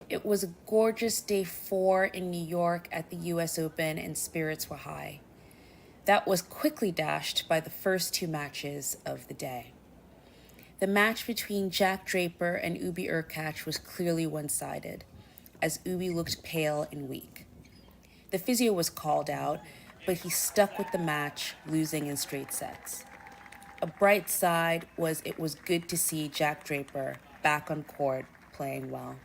It was a gorgeous day 4 in New York at the US Open, and spirits were high. That was quickly dashed by the first two matches of the day. The match between Jack Draper and Ubi Urkac was clearly one-sided, as Ubi looked pale and weak. The physio was called out, but he stuck with the match, losing in straight sets. A bright side was it was good to see Jack Draper back on court playing well.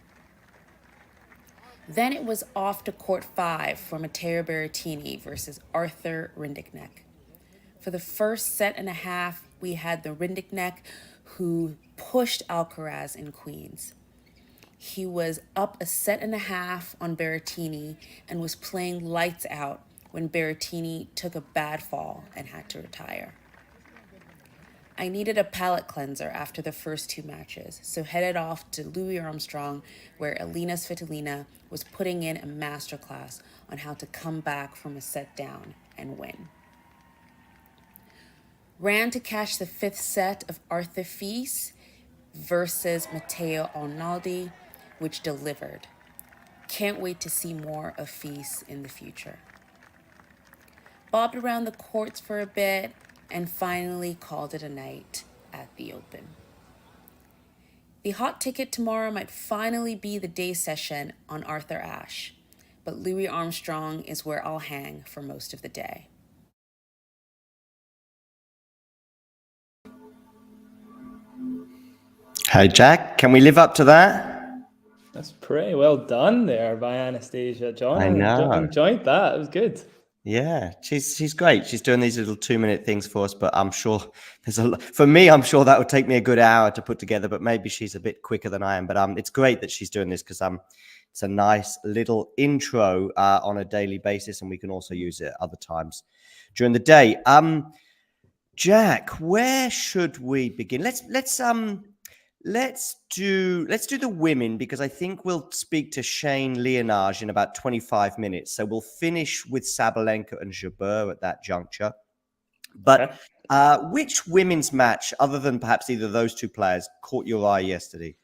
Then it was off to court 5 for Matteo Berrettini versus Arthur Rinderknecht. For the first set and a half, we had the Rinderknecht who pushed Alcaraz in queens. He was up a set and a half on Berrettini and was playing lights out when Berrettini took a bad fall and had to retire. I needed a palate cleanser after the first two matches, so headed off to Louis Armstrong, where Elina Svitolina was putting in a masterclass on how to come back from a set down and win. Ran to catch the fifth set of Arthur Fils versus Matteo Arnaldi, which delivered. Can't wait to see more of Fils in the future. Bobbed around the courts for a bit and finally called it a night at the Open. The hot ticket tomorrow might finally be the day session on Arthur Ashe, but Louis Armstrong is where I'll hang for most of the day. Hey, Jack, can we live up to that? That's pretty well done there by Anastasia, John. I know. I enjoyed that. It was good. Yeah, she's great. She's doing these little 2-minute things for us, but I'm sure there's a lot. For me, I'm sure that would take me a good hour to put together, but maybe she's a bit quicker than I am. But it's great that she's doing this because it's a nice little intro on a daily basis, and we can also use it other times during the day. Jack, where should we begin? Let's do the women, because I think we'll speak to Shane Leonage in about 25 minutes. So we'll finish with Sabalenka and Jabeur at that juncture. But which women's match, other than perhaps either of those two players, caught your eye yesterday?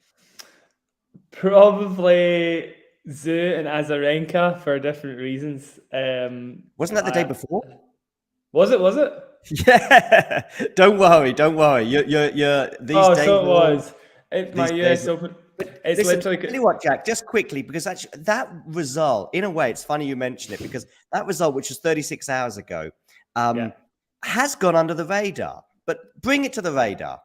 Probably thru and Azarenka for different reasons. Wasn't that the day before? Was it? Yeah. Don't worry. You're these days. So it was. It's my US Open. It's Listen, literally. Tell you what, Jack, just quickly, because actually that result, in a way, it's funny you mention it, because that result, which was 36 hours ago, has gone under the radar. But bring it to the radar.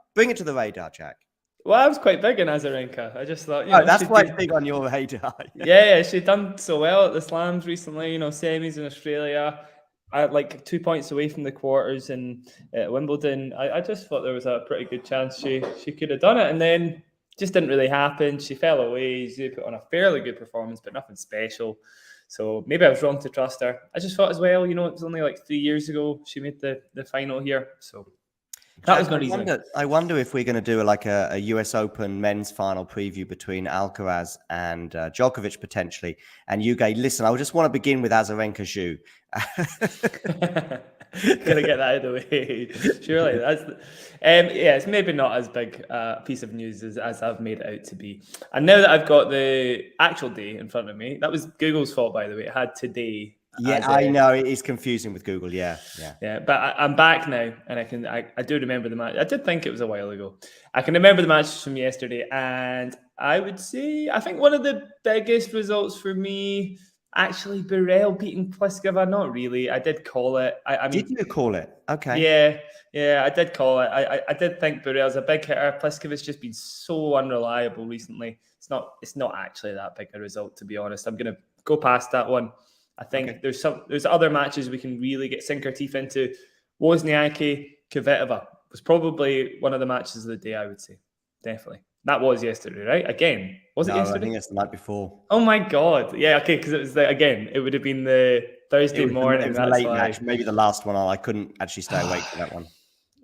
Jack. Well, I was quite big in Azarenka. I just thought, that's why it's big on your radar. Yeah, she'd done so well at the slams recently, semis in Australia. Like 2 points away from the quarters in Wimbledon. I just thought there was a pretty good chance she could have done it, and then just didn't really happen. She fell away. She put on a fairly good performance, but nothing special. So maybe I was wrong to trust her. I just thought as well, it was only like 3 years ago she made the final here. So that was not easy. I wonder if we're going to do a US Open men's final preview between Alcaraz and Djokovic potentially. And you go, listen, I just want to begin with Azarenka Zhu. Gotta get that out of the way. Surely that's it's maybe not as big a piece of news as I've made it out to be. And now that I've got the actual day in front of me, that was Google's fault, by the way. It had today. Yeah, I know it is confusing with Google. Yeah. But I'm back now, and I do remember the match. I did think it was a while ago. I can remember the matches from yesterday, and I would say I think one of the biggest results for me. Actually, Burrell beating Pliskova, not really. I did call it. I mean, did you call it? Okay. Yeah, I did call it. I did think Burrell's a big hitter. Pliskova's just been so unreliable recently. It's not actually that big a result, to be honest. I'm gonna go past that one. I think there's other matches we can really sink our teeth into. Wozniacki, Kvitova was probably one of the matches of the day, I would say. Definitely. That was yesterday, right? Again, was it yesterday? I think it's the night before. Oh my God! Yeah, okay, because it was it would have been the Thursday morning. It was a late match, maybe the last one. I couldn't actually stay awake for that one.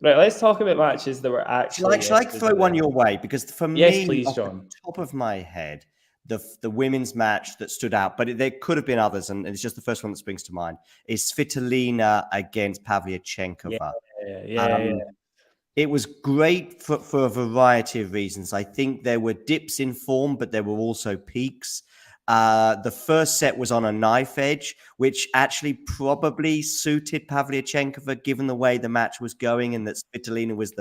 Right, let's talk about matches that were actually. Shall I throw one your way? Because for me, yes, please, John. Top of my head, the women's match that stood out, but there could have been others, and it's just the first one that springs to mind, is Svitolina against Pavlyuchenkova. Yeah. It was great for a variety of reasons. I think there were dips in form, but there were also peaks. The first set was on a knife edge, which actually probably suited Pavlyuchenkova, given the way the match was going, and that Svitolina was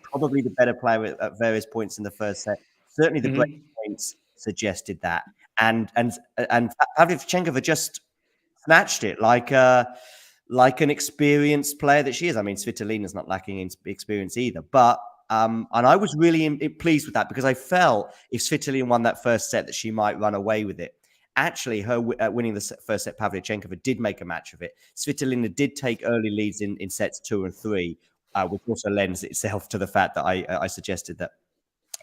probably the better player at various points in the first set. Certainly, the break points suggested that, and Pavlyuchenkova just snatched it like an experienced player that she is. I mean, Svitolina's not lacking in experience either, but and I was really pleased with that, because I felt if Svitolina won that first set that she might run away with it. Actually, her winning the first set, Pavlyuchenkova did make a match of it. Svitolina did take early leads in sets 2 and 3, which also lends itself to the fact that I suggested that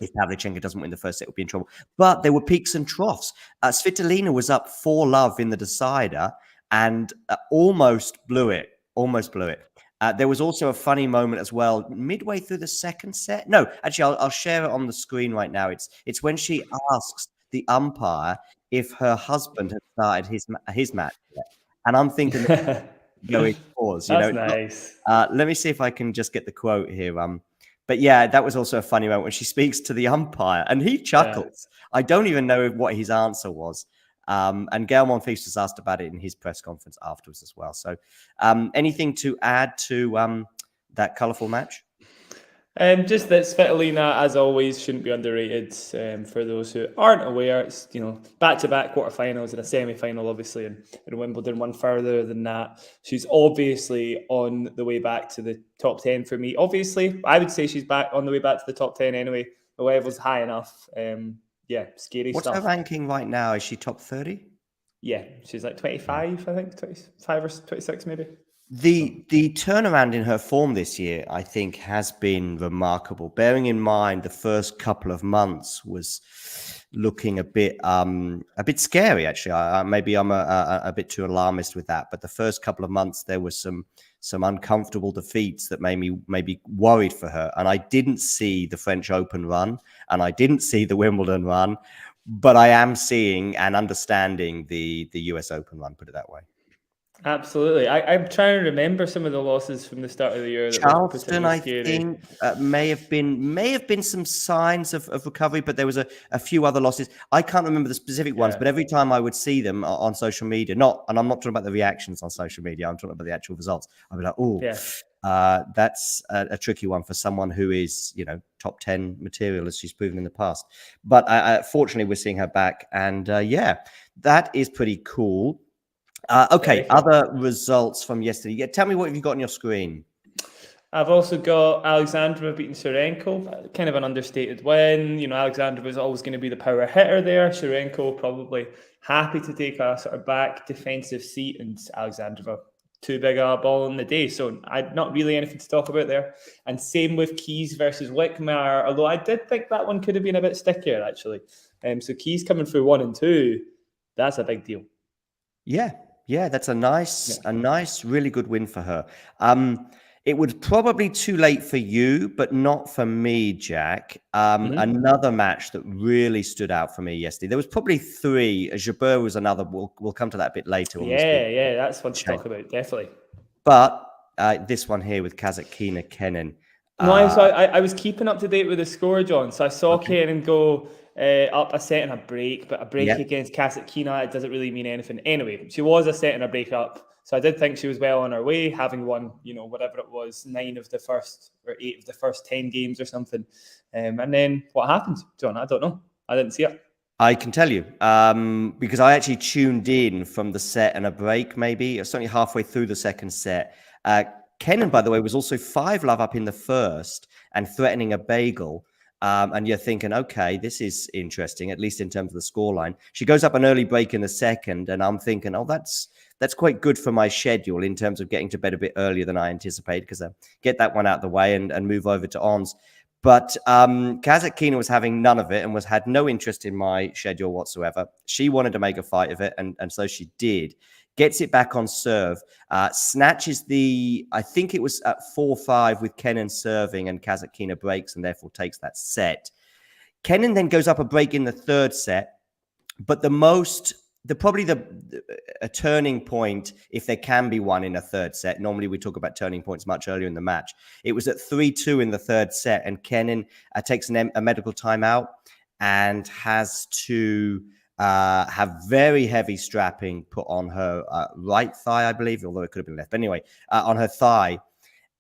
if Pavlyuchenkova doesn't win the first set, we'll be in trouble. But there were peaks and troughs. Svitolina was up 4-love in the decider and almost blew it. There was also a funny moment as well midway through the second set. No, actually, I'll share it on the screen right now. It's when she asks the umpire if her husband had started his match yet. And I'm thinking, going pause. That's nice. Let me see if I can just get the quote here. But yeah, that was also a funny moment when she speaks to the umpire and he chuckles. Yeah. I don't even know what his answer was. And Gael Monfils was asked about it in his press conference afterwards as well. So anything to add to that colourful match? Just that Svitolina, as always, shouldn't be underrated. For those who aren't aware, it's back-to-back quarterfinals and a semi-final, obviously, and Wimbledon, one further than that. She's obviously on the way back to the top 10 for me. Obviously, I would say she's back on the way back to the top 10 anyway. The level's high enough. Scary What's stuff. What's her ranking right now? Is she top 30? Yeah, she's like 25, I think, 25 or 26 maybe. The turnaround in her form this year, I think, has been remarkable. Bearing in mind the first couple of months was looking a bit scary. Actually, maybe I'm a bit too alarmist with that. But the first couple of months, there was some uncomfortable defeats that made me maybe worried for her. And I didn't see the French Open run, and I didn't see the Wimbledon run, but I am seeing and understanding the US Open run. Put it that way. Absolutely. I'm trying to remember some of the losses from the start of the year. Charleston, I think, may have been some signs of recovery, but there was a few other losses. I can't remember the specific ones, but every time I would see them on social media, and I'm not talking about the reactions on social media, I'm talking about the actual results. I'd be like, that's a tricky one for someone who is, top 10 material, as she's proven in the past. But fortunately, we're seeing her back, and that is pretty cool. Okay, other results from yesterday. Yeah, tell me what have you got on your screen? I've also got Alexandrova beating Sharenko. Kind of an understated win. Alexandrova is always going to be the power hitter there. Sharenko probably happy to take a sort of back defensive seat, and Alexandrova too big a ball in the day. So not really anything to talk about there. And same with Keys versus Wickmeyer, although I did think that one could have been a bit stickier, actually. So Keys coming through 1 and 2, that's a big deal. Yeah, that's a nice, really good win for her. It was probably too late for you, but not for me, Jack. Another match that really stood out for me yesterday. There was probably 3. Jabeur was another. We'll come to that a bit later. Yeah, that's one to talk about, definitely. But this one here with Kasatkina, Kenin. No, I was keeping up to date with the score, John. So I saw Kenin go up a set and a break, but a break against Kasatkina, it doesn't really mean anything. Anyway, she was a set and a break up. So I did think she was well on her way, having won, whatever it was, 9 of the first or 8 of the first 10 games or something. And then what happened, John? I don't know. I didn't see it. I can tell you, because I actually tuned in from the set and a break, maybe, or certainly halfway through the second set. Kenin, by the way, was also 5-love up in the first and threatening a bagel. And you're thinking, okay, this is interesting, at least in terms of the scoreline. She goes up an early break in the second, and I'm thinking, oh, that's quite good for my schedule in terms of getting to bed a bit earlier than I anticipated, because I get that one out of the way and move over to ons. But Kasatkina was having none of it and had no interest in my schedule whatsoever. She wanted to make a fight of it, and so she did. Gets it back on serve, snatches I think it was at 4-5 with Kenin serving, and Kasatkina breaks and therefore takes that set. Kenin then goes up a break in the third set, but a turning point, if there can be one in a third set. Normally we talk about turning points much earlier in the match. It was at 3-2 in the third set, and Kenin takes a medical timeout and has to have very heavy strapping put on her right thigh, I believe, although it could have been left. But anyway, on her thigh.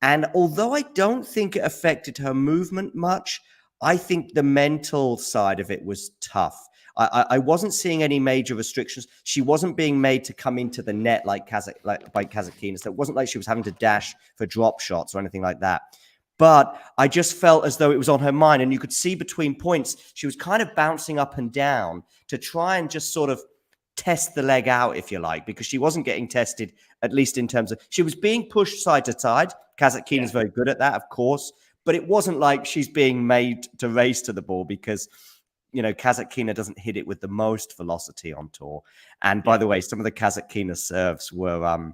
And although I don't think it affected her movement much, I think the mental side of it was tough. I wasn't seeing any major restrictions. She wasn't being made to come into the net like by Kasatkina. So it wasn't like she was having to dash for drop shots or anything like that. But I just felt as though it was on her mind. And you could see between points, she was kind of bouncing up and down to try and just sort of test the leg out, if you like, because she wasn't getting tested, at least in terms of, she was being pushed side to side. Kasatkina is very good at that, of course, but it wasn't like she's being made to race to the ball because, Kasatkina doesn't hit it with the most velocity on tour. And by the way, some of the Kasatkina serves were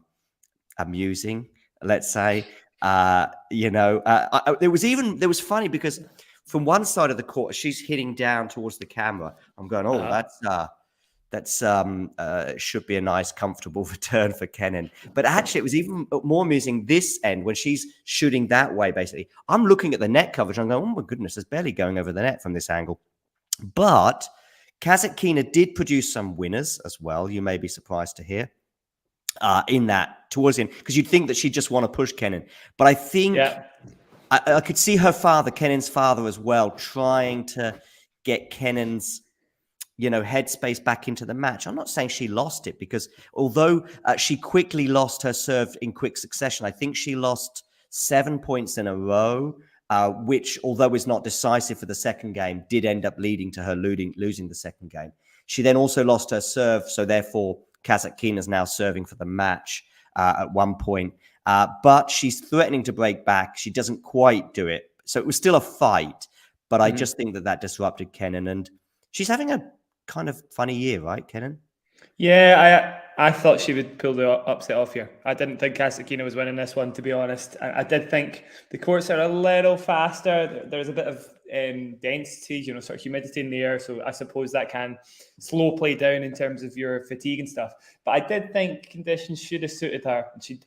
amusing, let's say. It was funny because from one side of the court, she's hitting down towards the camera. I'm going, that should be a nice, comfortable return for Kenin. But actually, it was even more amusing this end when she's shooting that way, basically. I'm looking at the net coverage. I'm going, oh, my goodness, there's barely going over the net from this angle. But Kasatkina did produce some winners as well. You may be surprised to hear in that towards the end, because you'd think that she'd just want to push Kenin. But I think I could see her father, Kenin's father as well, trying to get Kenin's headspace back into the match. I'm not saying she lost it because although she quickly lost her serve in quick succession, I think she lost 7 points in a row, which, although is not decisive for the second game, did end up leading to her losing the second game. She then also lost her serve, so therefore Kasatkina is now serving for the match at one point. But she's threatening to break back. She doesn't quite do it. So it was still a fight, but I just think that disrupted Kenin, and she's having a kind of funny year, right, Kenin? Yeah, I thought she would pull the upset off here. I didn't think Kasatkina was winning this one, to be honest. I did think the courts are a little faster. There's a bit of density, sort of humidity in the air. So I suppose that can slow play down in terms of your fatigue and stuff. But I did think conditions should have suited her. She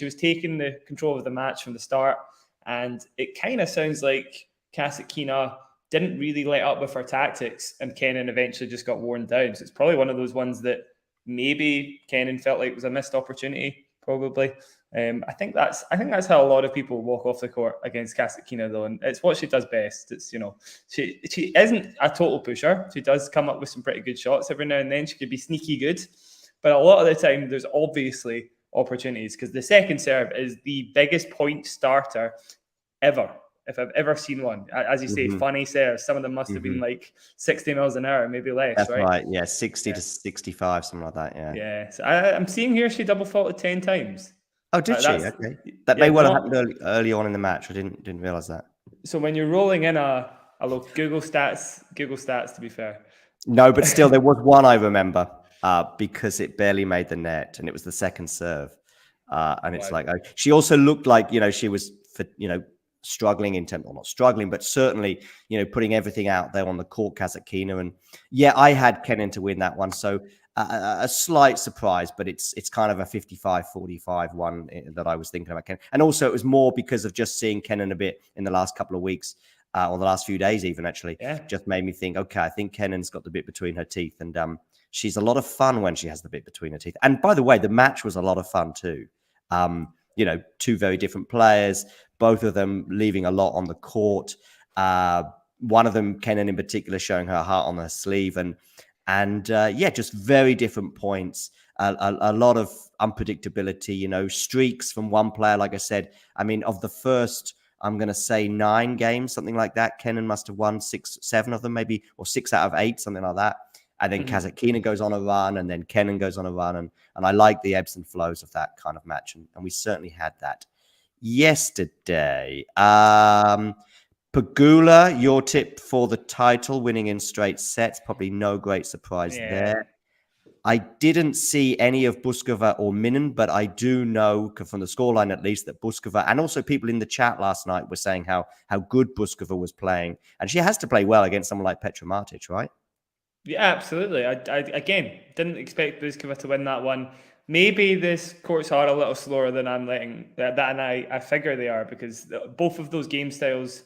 was taking the control of the match from the start. And it kind of sounds like Kasatkina didn't really let up with her tactics, and Kenin eventually just got worn down. So it's probably one of those ones that maybe Kenin felt like was a missed opportunity. Probably, I think that's how a lot of people walk off the court against Kasatkina, though, and it's what she does best. It's she isn't a total pusher. She does come up with some pretty good shots every now and then. She could be sneaky good, but a lot of the time there's obviously opportunities because the second serve is the biggest point starter ever. If I've ever seen one, as you say, funny serves. Some of them must have been like 60 miles an hour, maybe less. That's right. Yeah, 60 to 65, something like that. Yeah. Yeah. So I'm seeing here she double faulted 10 times. Oh, did she? Okay. That may well have happened early on in the match. I didn't realize that. So when you're rolling in a look, Google stats, to be fair. No, but still, there was one I remember because it barely made the net, and it was the second serve. And it's like, she also looked like, she was, struggling in terms, or not struggling, but certainly, putting everything out there on the court, Kasatkina. And yeah, I had Kenin to win that one. So a slight surprise, but it's kind of a 55-45 one that I was thinking about Kenin. And also it was more because of just seeing Kenin a bit in the last couple of weeks, or the last few days even, actually. Just made me think, okay, I think Kenin's got the bit between her teeth. And she's a lot of fun when she has the bit between her teeth. And by the way, the match was a lot of fun too. Two very different players, both of them leaving a lot on the court. One of them, Kenin in particular, showing her heart on her sleeve, and just very different points. A lot of unpredictability. Streaks from one player. Like I said, I mean, of the first, I'm going to say 9 games, something like that, Kenin must have won 6, 7 of them, maybe, or 6 out of 8, something like that. And then Kasatkina goes on a run, and then Kenin goes on a run. And I like the ebbs and flows of that kind of match. And we certainly had that yesterday. Pegula, your tip for the title, winning in straight sets. Probably no great surprise there. I didn't see any of Buskova or Minen, but I do know from the scoreline at least that Buskova, and also people in the chat last night were saying how good Buskova was playing. And she has to play well against someone like Petra Martic, right? Yeah, absolutely. I again didn't expect Buskova to win that one. Maybe this courts are a little slower than I'm letting that, and I figure they are, because both of those game styles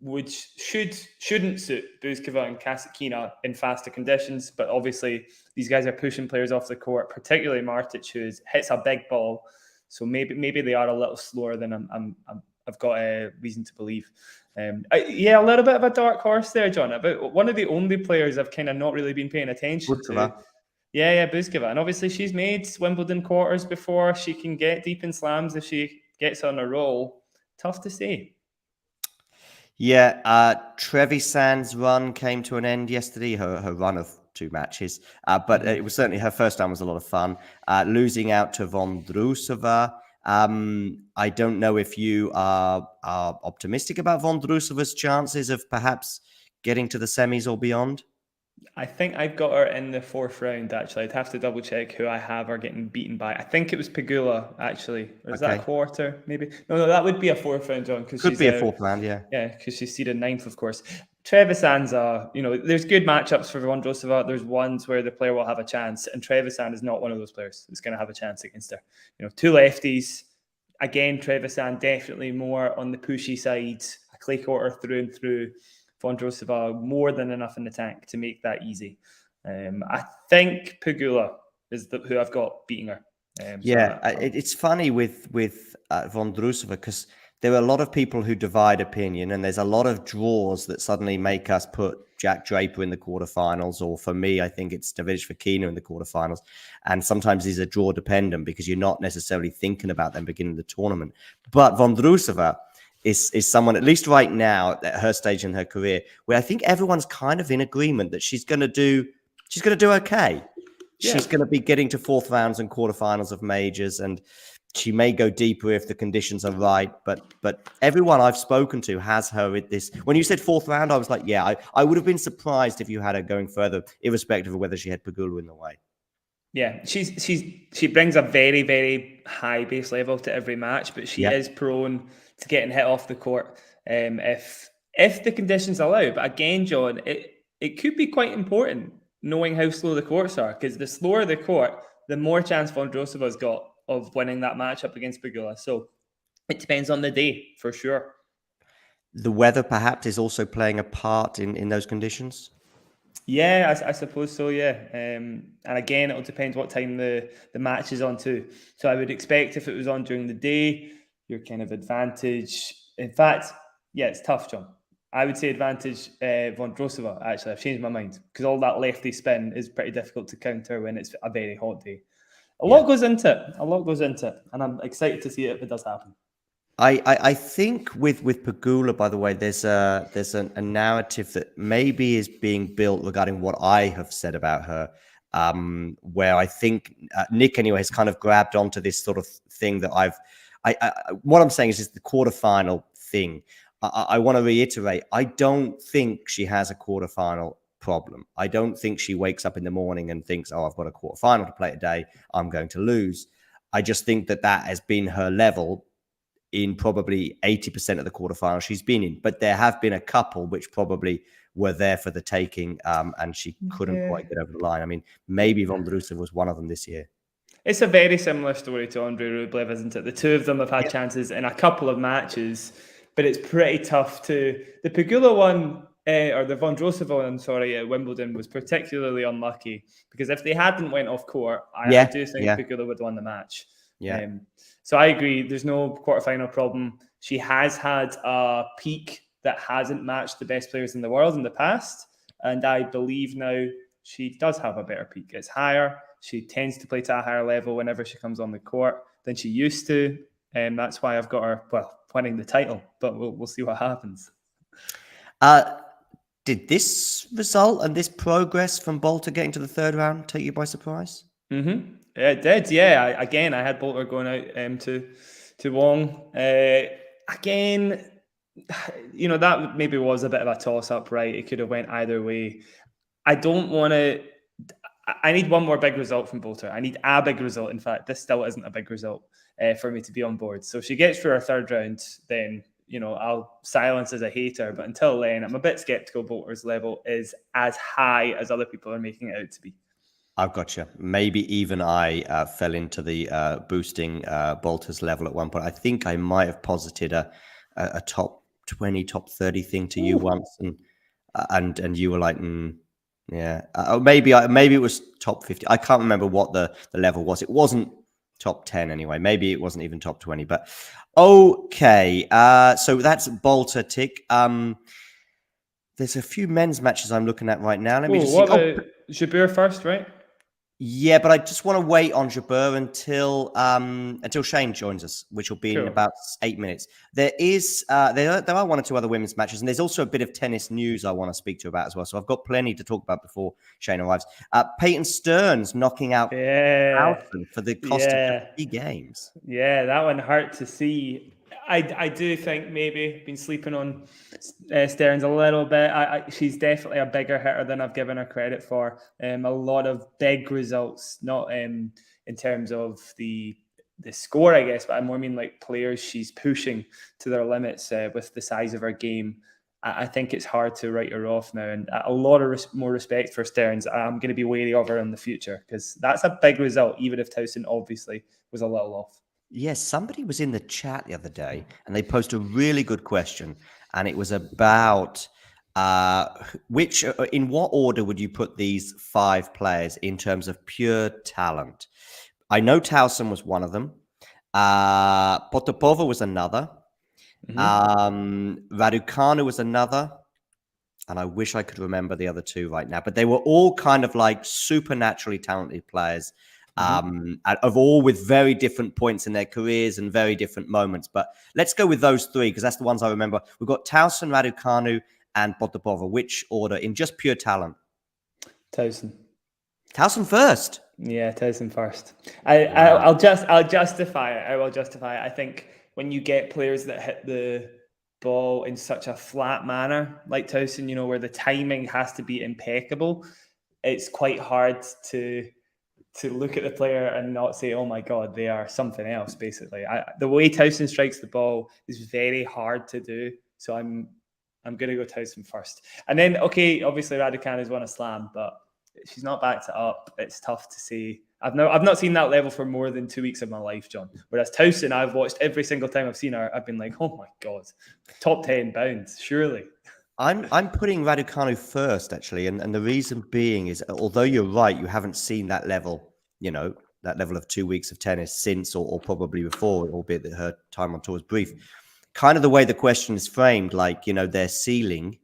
which shouldn't suit Buzkova and Kasatkina in faster conditions. But obviously, these guys are pushing players off the court, particularly Martic, who hits a big ball. So maybe they are a little slower than I've got a reason to believe. A little bit of a dark horse there, John. About one of the only players I've kind of not really been paying attention to. Yeah, Buzkova. And obviously she's made Wimbledon quarters before. She can get deep in slams if she gets on a roll. Tough to say. Yeah, Trevisan's run came to an end yesterday, her run of 2 matches. But it was certainly, her first time was a lot of fun. Losing out to Vondrousova. I don't know if you are optimistic about Vondrousova's chances of perhaps getting to the semis or beyond. I think I've got her in the 4th round, actually. I'd have to double check who I have her getting beaten by. I think it was Pegula, actually. Or is that a quarter, maybe? No, that would be a 4th round, John. Could be a 4th round, yeah. Yeah, because she's seeded 9th, of course. Trevisan's, there's good matchups for Vondrousova. There's ones where the player will have a chance, and Trevisan is not one of those players who's going to have a chance against her. 2 lefties. Again, Trevisan definitely more on the pushy side. A clay quarter through and through. Vondrousova more than enough in the tank to make that easy. I think Pegula is who I've got beating her. It's funny with Vondrousova because there are a lot of people who divide opinion, and there's a lot of draws that suddenly make us put Jack Draper in the quarterfinals, or for me, I think it's Davidovich-Fokina in the quarterfinals. And sometimes these are draw dependent because you're not necessarily thinking about them beginning the tournament. But Vondrousova is someone, at least right now at her stage in her career, where I think everyone's kind of in agreement that she's going to do okay. Yeah. She's going to be getting to 4th rounds and quarterfinals of majors, and she may go deeper if the conditions are right. But everyone I've spoken to has her at this. When you said 4th round, I was like, yeah, I would have been surprised if you had her going further, irrespective of whether she had Pegula in the way. Yeah, she brings a very, very high base level to every match, but she is prone to getting hit off the court if the conditions allow. But again, John, it could be quite important knowing how slow the courts are, because the slower the court, the more chance Vondrousova's got of winning that matchup against Pegula. So it depends on the day, for sure. The weather perhaps is also playing a part in those conditions? Yeah, I suppose so, yeah. And again, it'll depend what time the match is on too. So I would expect if it was on during the day, your kind of advantage. In fact, yeah, it's tough, John. I would say advantage Vondrousova, actually. I've changed my mind because all that lefty spin is pretty difficult to counter when it's a very hot day. A lot goes into it. And I'm excited to see it if it does happen. I think with Pegula, by the way, there's a narrative that maybe is being built regarding what I have said about her, where I think Nick anyway has kind of grabbed onto this sort of thing that what I'm saying is just the quarterfinal thing. I want to reiterate, I don't think she has a quarterfinal problem. I don't think she wakes up in the morning and thinks, oh, I've got a quarterfinal to play today, I'm going to lose. I just think that has been her level in probably 80% of the quarterfinals she's been in. But there have been a couple which probably were there for the taking, and she couldn't quite get over the line. I mean, maybe Vondrousova was one of them this year. It's a very similar story to Andrei Rublev, isn't it? The two of them have had chances in a couple of matches, but it's pretty tough to... The Pegula one, or the Vondrousova one, sorry, at Wimbledon was particularly unlucky because if they hadn't went off court, I do think Pegula would have won the match. Yeah. So I agree. There's no quarterfinal problem. She has had a peak that hasn't matched the best players in the world in the past. And I believe now she does have a better peak. It's higher. She tends to play to a higher level whenever she comes on the court than she used to. And that's why I've got her, winning the title. But we'll see what happens. Did this result and this progress from Bolter getting to the 3rd round take you by surprise? Mm-hmm. It did, yeah. I had Bolter going out to Wong. Again, that maybe was a bit of a toss-up, right? It could have went either way. I need one more big result from Bolter. I need a big result. In fact, this still isn't a big result for me to be on board. So if she gets through her 3rd round, then I'll silence as a hater. But until then, I'm a bit skeptical Bolter's level is as high as other people are making it out to be. I've got you. Maybe even I fell into the boosting Bolter's level at one point. I think I might have posited a top 20, top 30 thing to you once, and you were like, yeah, maybe it was top 50. I can't remember what the level was. It wasn't top 10 anyway. Maybe it wasn't even top 20. But okay, so that's Bolter tick. There's a few men's matches I'm looking at right now. Let me just see. What about Jabeur first, right? Yeah, but I just want to wait on Jabeur until Shane joins us, which will be in Cool. about 8 minutes. There are one or two other women's matches, and there's also a bit of tennis news I want to speak to you about as well. So I've got plenty to talk about before Shane arrives. Peyton Stearns knocking out Alton for the cost of just 3 games. Yeah, that one hurt to see. I do think maybe been sleeping on Stearns a little bit. She's definitely a bigger hitter than I've given her credit for. A lot of big results, not in terms of the score, I guess, but I more mean like players she's pushing to their limits with the size of her game. I think it's hard to write her off now, and a lot of more respect for Stearns. I'm going to be wary of her in the future because that's a big result, even if Towson obviously was a little off. Yes, somebody was in the chat the other day and they posed a really good question, and it was about in what order would you put these 5 players in terms of pure talent? I know Towson was one of them. Potapova was another. Raducanu was another. And I wish I could remember the other 2 right now, but they were all kind of like supernaturally talented players. Of all with very different points in their careers and very different moments. But let's go with those 3 because that's the ones I remember. We've got Towson, Raducanu, and Potapova. Which order in just pure talent? Towson. Towson first. Yeah, Towson first. I'll justify it. I will justify it. I think when you get players that hit the ball in such a flat manner, like Towson, where the timing has to be impeccable, it's quite hard to look at the player and not say, oh my God, they are something else, basically. The way Towson strikes the ball is very hard to do. So I'm going to go Towson first. And then, okay, obviously Raducanu's won a slam, but she's not backed it up. It's tough to say. I've not seen that level for more than 2 weeks of my life, John. Whereas Towson, I've watched every single time I've seen her, I've been like, oh my God, top 10 bounds, surely. I'm putting Raducanu first, actually, and the reason being is, although you're right, you haven't seen that level, that level of 2 weeks of tennis since, or probably before, albeit that her time on tour was brief. Kind of the way the question is framed, like, their ceiling.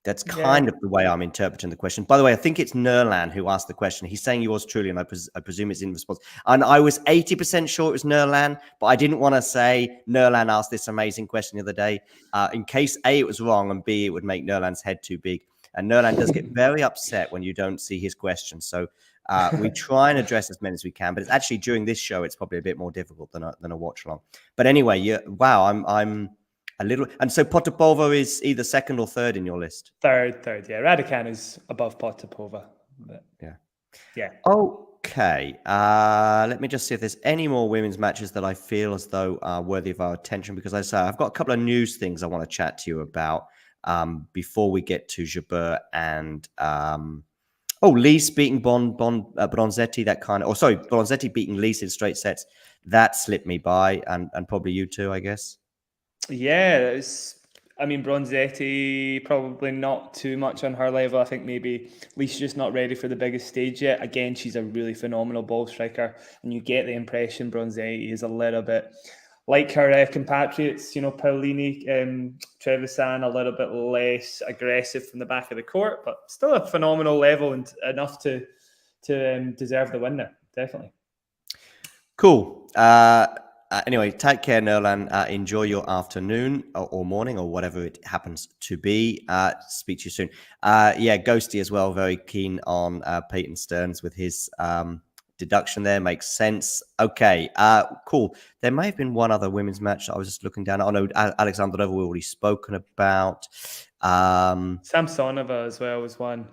That's kind of the way I'm interpreting the question. By the way, I think it's Nerlan who asked the question. He's saying yours truly, and I presume it's in response. And I was 80% sure it was Nerlan, but I didn't want to say Nerlan asked this amazing question the other day, in case A, it was wrong, and B, it would make Nerlan's head too big. And Nerlan does get very upset when you don't see his question. So we try and address as many as we can, but it's actually during this show, it's probably a bit more difficult than a watch along. But anyway, wow, I'm a little, and so Potapova is either second or third in your list. Third. Yeah, Raducanu is above Potapova. But yeah. Okay. Let me just see if there's any more women's matches that I feel as though are worthy of our attention, because I've got a couple of news things I want to chat to you about before we get to Jabeur and Lise beating Bronzetti. Bronzetti beating Lise in straight sets. That slipped me by, and probably you too, I guess. Yeah, Bronzetti probably not too much on her level. I think maybe Lisa's just not ready for the biggest stage yet. Again, she's a really phenomenal ball striker, and you get the impression Bronzetti is a little bit like her compatriots, Paolini, Trevisan, a little bit less aggressive from the back of the court, but still a phenomenal level and enough to deserve the win there, definitely. Cool. Anyway, take care, Nerlan. Enjoy your afternoon or morning or whatever it happens to be. Speak to you soon. Ghosty as well. Very keen on Peyton Stearns with his deduction there. Makes sense. Okay, cool. There may have been one other women's match that I was just looking down. Oh, no, Alexandrova we've already spoken about. Samsonova as well was one.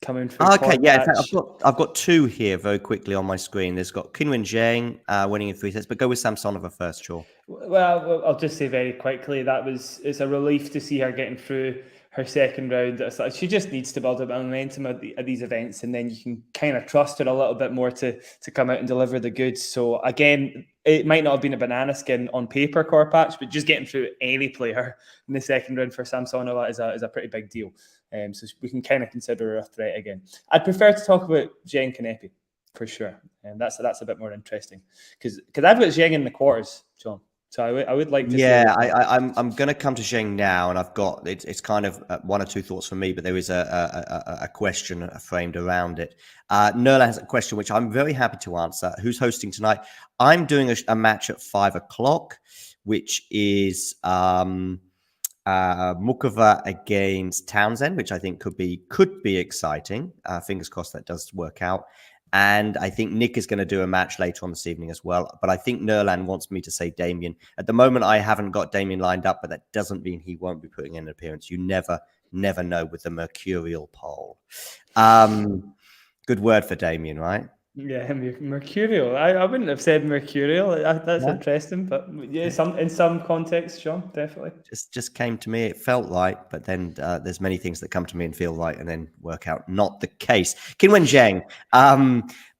Coming from okay, yeah. In fact, I've got 2 here very quickly on my screen. There's got Qinwen Zhang winning in 3 sets, but go with Samsonova first, sure. Well, I'll just say very quickly it's a relief to see her getting through her second round. She just needs to build up momentum at these events, and then you can kind of trust her a little bit more to come out and deliver the goods. So again, it might not have been a banana skin on paper, Korpatch, but just getting through any player in the second round for Samsonova is a pretty big deal. So we can kind of consider her a threat again. I'd prefer to talk about Zheng Kanepi for sure, and that's a bit more interesting because I've got Zheng in the quarters, John. So I would like to. Yeah, I'm going to come to Zheng now, and I've got it's kind of one or two thoughts for me, but there is a question framed around it. Nerla has a question which I'm very happy to answer. Who's hosting tonight? I'm doing a match at 5:00, which is Mukova against Townsend, which I think could be exciting. Fingers crossed that does work out. And I think Nick is going to do a match later on this evening as well. But I think Nerlan wants me to say Damien. At the moment, I haven't got Damien lined up, but that doesn't mean he won't be putting in an appearance. You never know with the mercurial pole. Good word for Damien, right? Yeah, mercurial. I wouldn't have said mercurial. That's interesting, but yeah, in some context, Sean, definitely. Just came to me. It felt right, but then there's many things that come to me and feel right, and then work out not the case. Qinwen Zheng,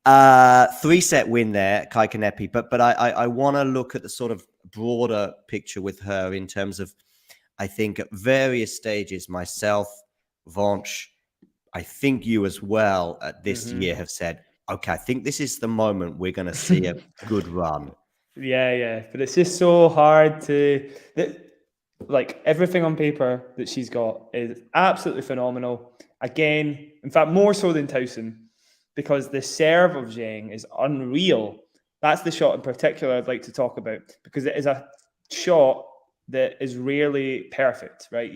3-set win there, Kai Kanepi. But I want to look at the sort of broader picture with her in terms of, I think at various stages, myself, Vonch, I think you as well at this year have said, okay, I think this is the moment we're going to see a good run. Yeah. But it's just so hard like everything on paper that she's got is absolutely phenomenal. Again, in fact, more so than Towson, because the serve of Zheng is unreal. That's the shot in particular I'd like to talk about, because it is a shot that is rarely perfect, right?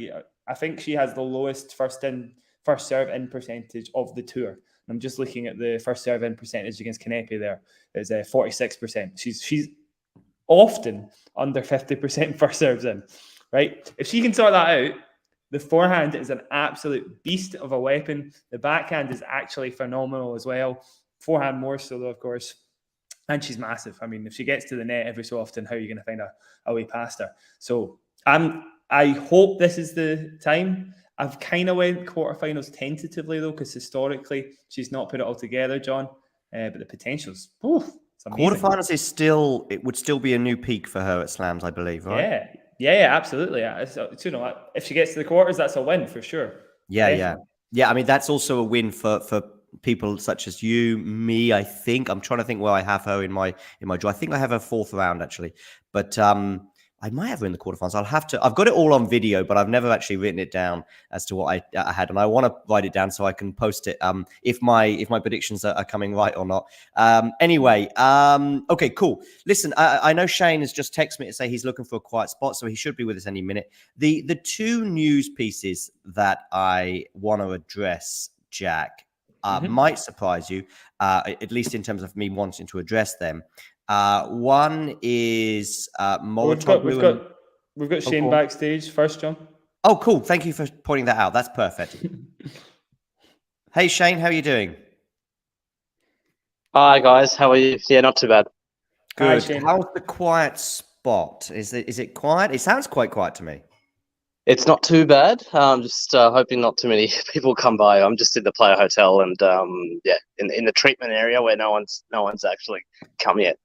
I think she has the lowest first serve in percentage of the tour. I'm just looking at the first serve in percentage against Kanepi there. It's 46%. She's often under 50% first serves in, right? If she can sort that out, the forehand is an absolute beast of a weapon. The backhand is actually phenomenal as well. Forehand more so, though, of course. And she's massive. I mean, if she gets to the net every so often, how are you going to find a way past her? So I hope this is the time. I've kind of went quarterfinals tentatively, though, because historically she's not put it all together, John. But the potential's quarterfinals is still, it would still be a new peak for her at Slams, I believe, right? Yeah, absolutely. So, if she gets to the quarters, that's a win for sure. Yeah. I mean, that's also a win for people such as you, me. I think I'm trying to think where I have her in my draw. I think I have her 4th round actually, but I might have her in the quarterfinals. I've got it all on video, but I've never actually written it down as to what I had. And I want to write it down so I can post it if my predictions are coming right or not. Anyway, okay, cool. Listen, I know Shane has just texted me to say he's looking for a quiet spot, so he should be with us any minute. The 2 news pieces that I want to address, Jack, might surprise you, at least in terms of me wanting to address them. One is Molotov. We've got Shane backstage first, John. Oh, cool. Thank you for pointing that out. That's perfect. Hey, Shane, how are you doing? Hi, guys. How are you? Yeah, not too bad. Good. Hi, Shane. How's the quiet spot? Is it quiet? It sounds quite quiet to me. It's not too bad. I'm just hoping not too many people come by. I'm just in the player hotel and in the treatment area where no one's actually come yet.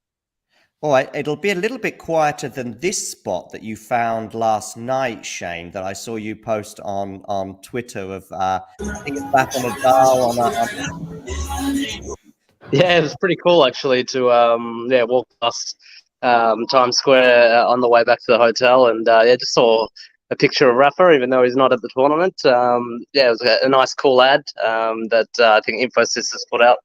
All right, it'll be a little bit quieter than this spot that you found last night, Shane, that I saw you post on Twitter of, I think it's back on a dial Yeah, it was pretty cool actually to walk past Times Square on the way back to the hotel, and just saw a picture of Rafa, even though he's not at the tournament. It was a nice cool ad that I think Infosys has put out.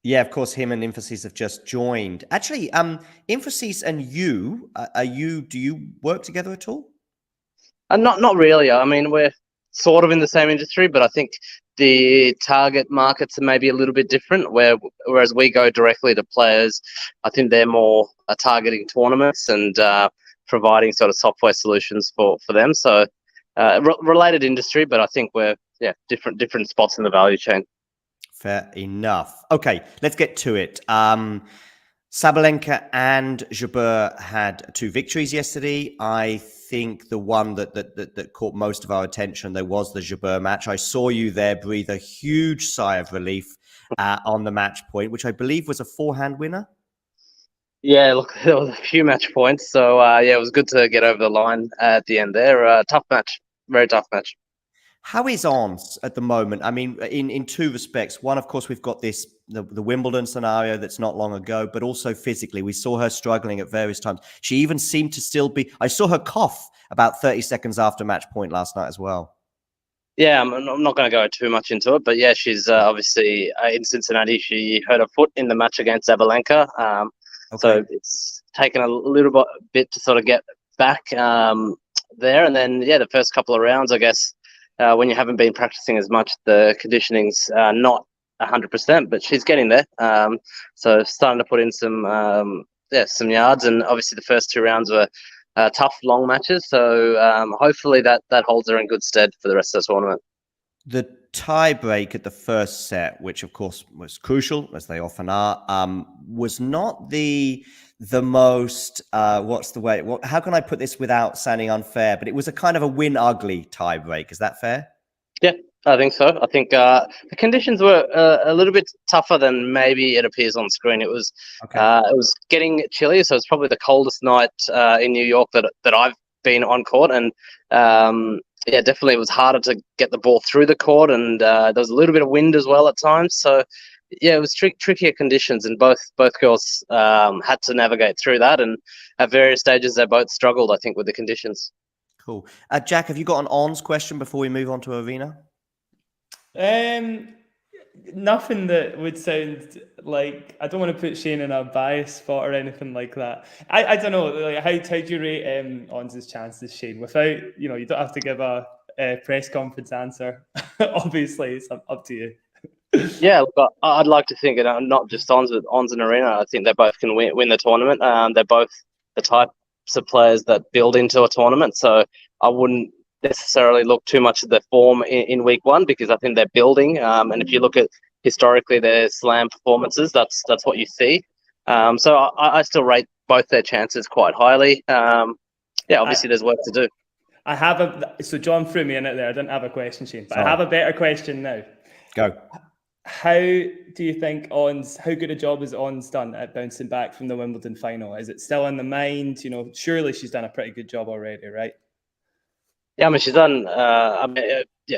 Yeah, of course, him and Infosys have just joined. Actually, Infosys and you, do you work together at all? Not really. I mean, we're sort of in the same industry, but I think the target markets are maybe a little bit different, whereas we go directly to players. I think they're more targeting tournaments and providing sort of software solutions for them. So related industry, but I think we're different spots in the value chain. Fair enough. Okay, let's get to it. Sabalenka and Jabeur had 2 victories yesterday. I think the one that caught most of our attention, there was the Jabeur match. I saw you there breathe a huge sigh of relief on the match point, which I believe was a forehand winner. Yeah, look, there was a few match points, so yeah, it was good to get over the line at the end there. Tough match, very tough match. How is Ons at the moment? I mean, in two respects. One, of course, we've got the Wimbledon scenario that's not long ago, but also physically, we saw her struggling at various times. She even seemed to still be. I saw her cough about 30 seconds after match point last night as well. Yeah, I'm not going to go too much into it, but yeah, she's obviously in Cincinnati. She hurt her foot in the match against Sabalenka, so it's taken a little bit to sort of get back there. And then yeah, the first couple of rounds, I guess, when you haven't been practicing as much, the conditioning's not 100%, but she's getting there. So starting to put in some yards, and obviously the first two rounds were tough, long matches. So hopefully that holds her in good stead for the rest of the tournament. The tie break at the first set, which of course was crucial, as they often are, was not the most, what's the way, how can I put this without sounding unfair? But it was a kind of a win ugly tie break. Is that fair? Yeah, I think so. I think the conditions were a little bit tougher than maybe it appears on screen. It was getting chilly, so it's probably the coldest night in New York that I've been on court, and yeah, definitely it was harder to get the ball through the court, and there was a little bit of wind as well at times. So yeah, it was trickier conditions, and both girls had to navigate through that, and at various stages they both struggled, I think, with the conditions. Cool. Jack, have you got an Ons question before we move on to Arena? Nothing that would sound like, I don't want to put Shane in a bias spot or anything like that. I don't know, like, how do you rate Ons' chances, Shane? Without, you don't have to give a press conference answer. Obviously, it's up to you. Yeah, look, I'd like to think, not just Ons, but Ons and Arena, I think they both can win the tournament. They're both the types of players that build into a tournament, so I wouldn't necessarily look too much at their form in week one, because I think they're building. And if you look at historically their slam performances, that's what you see. So I still rate both their chances quite highly. Yeah, obviously there's work to do. I have so John threw me in it there. I didn't have a question, Shane, but Sorry. I have a better question now. Go. How do you think how good a job has Ons done at bouncing back from the Wimbledon final? Is it still in the mind? Surely she's done a pretty good job already, right? Yeah, I mean, she's done.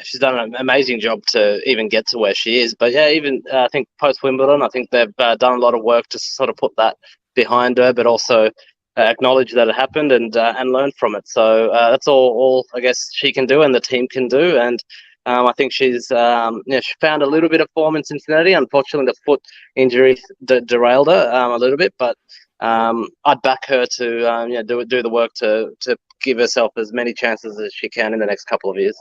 She's done an amazing job to even get to where she is. But yeah, even I think post Wimbledon, I think they've done a lot of work to sort of put that behind her, but also acknowledge that it happened and learn from it. So that's all I guess she can do, and the team can do. And I think she's she found a little bit of form in Cincinnati. Unfortunately, the foot injury derailed her a little bit, but I'd back her to do the work to give herself as many chances as she can in the next couple of years.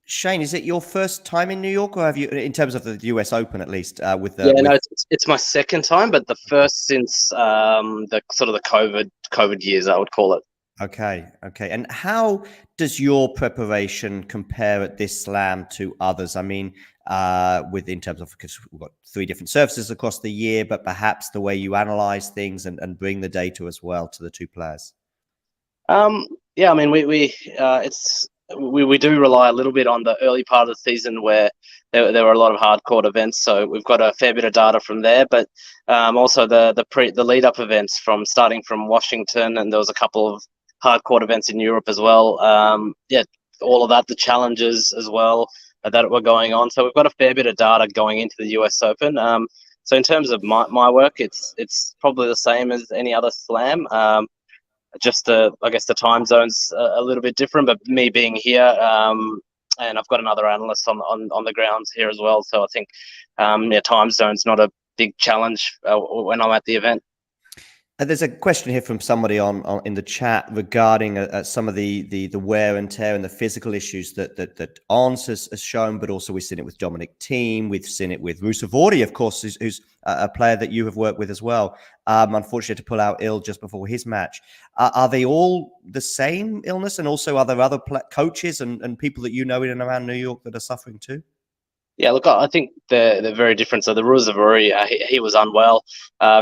Shane, is it your first time in New York, or have you, in terms of the US Open at least, with the? Yeah, no, it's my second time, but the first since the sort of the COVID years, I would call it. Okay. And how does your preparation compare at this slam to others? I mean, in terms of, because we've got 3 different surfaces across the year, but perhaps the way you analyze things and bring the data as well to the 2 players. Yeah, I mean, we do rely a little bit on the early part of the season where there were a lot of hard court events, so we've got a fair bit of data from there. But also the lead up events starting from Washington, and there was a couple of hard court events in Europe as well. All of that, the challenges as well that were going on. So we've got a fair bit of data going into the US Open. So in terms of my work, it's probably the same as any other slam. Just I guess the time zone's a little bit different, but me being here, and I've got another analyst on the grounds here as well. So I think time zone's not a big challenge when I'm at the event. There's a question here from somebody on in the chat regarding some of the wear and tear and the physical issues that Ons has shown, but also we've seen it with Dominic Thiem, we've seen it with Rusevori, of course, who's a player that you have worked with as well. Unfortunately, to pull out ill just before his match. Are they all the same illness, and also are there other coaches and people that you know in and around New York that are suffering too? Yeah, look, I think they're very different. So the Rusevori, he was unwell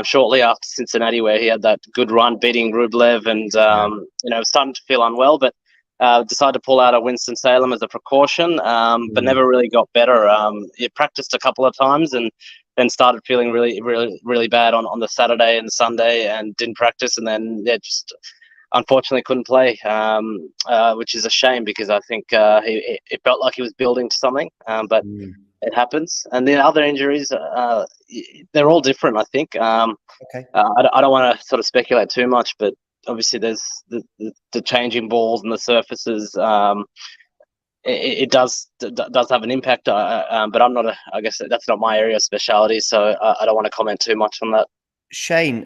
shortly after Cincinnati, where he had that good run beating Rublev, and starting to feel unwell, but decided to pull out at Winston-Salem as a precaution, but never really got better. He practiced a couple of times, and then started feeling really bad on the Saturday and Sunday, and didn't practice, and then just unfortunately couldn't play, which is a shame because I think it felt like he was building to something, but it happens. And the other injuries, they're all different, I think. Okay. I don't want to sort of speculate too much, but obviously there's the changing balls and the surfaces. It does have an impact, but I guess that's not my area of speciality, so I don't want to comment too much on that. Shane,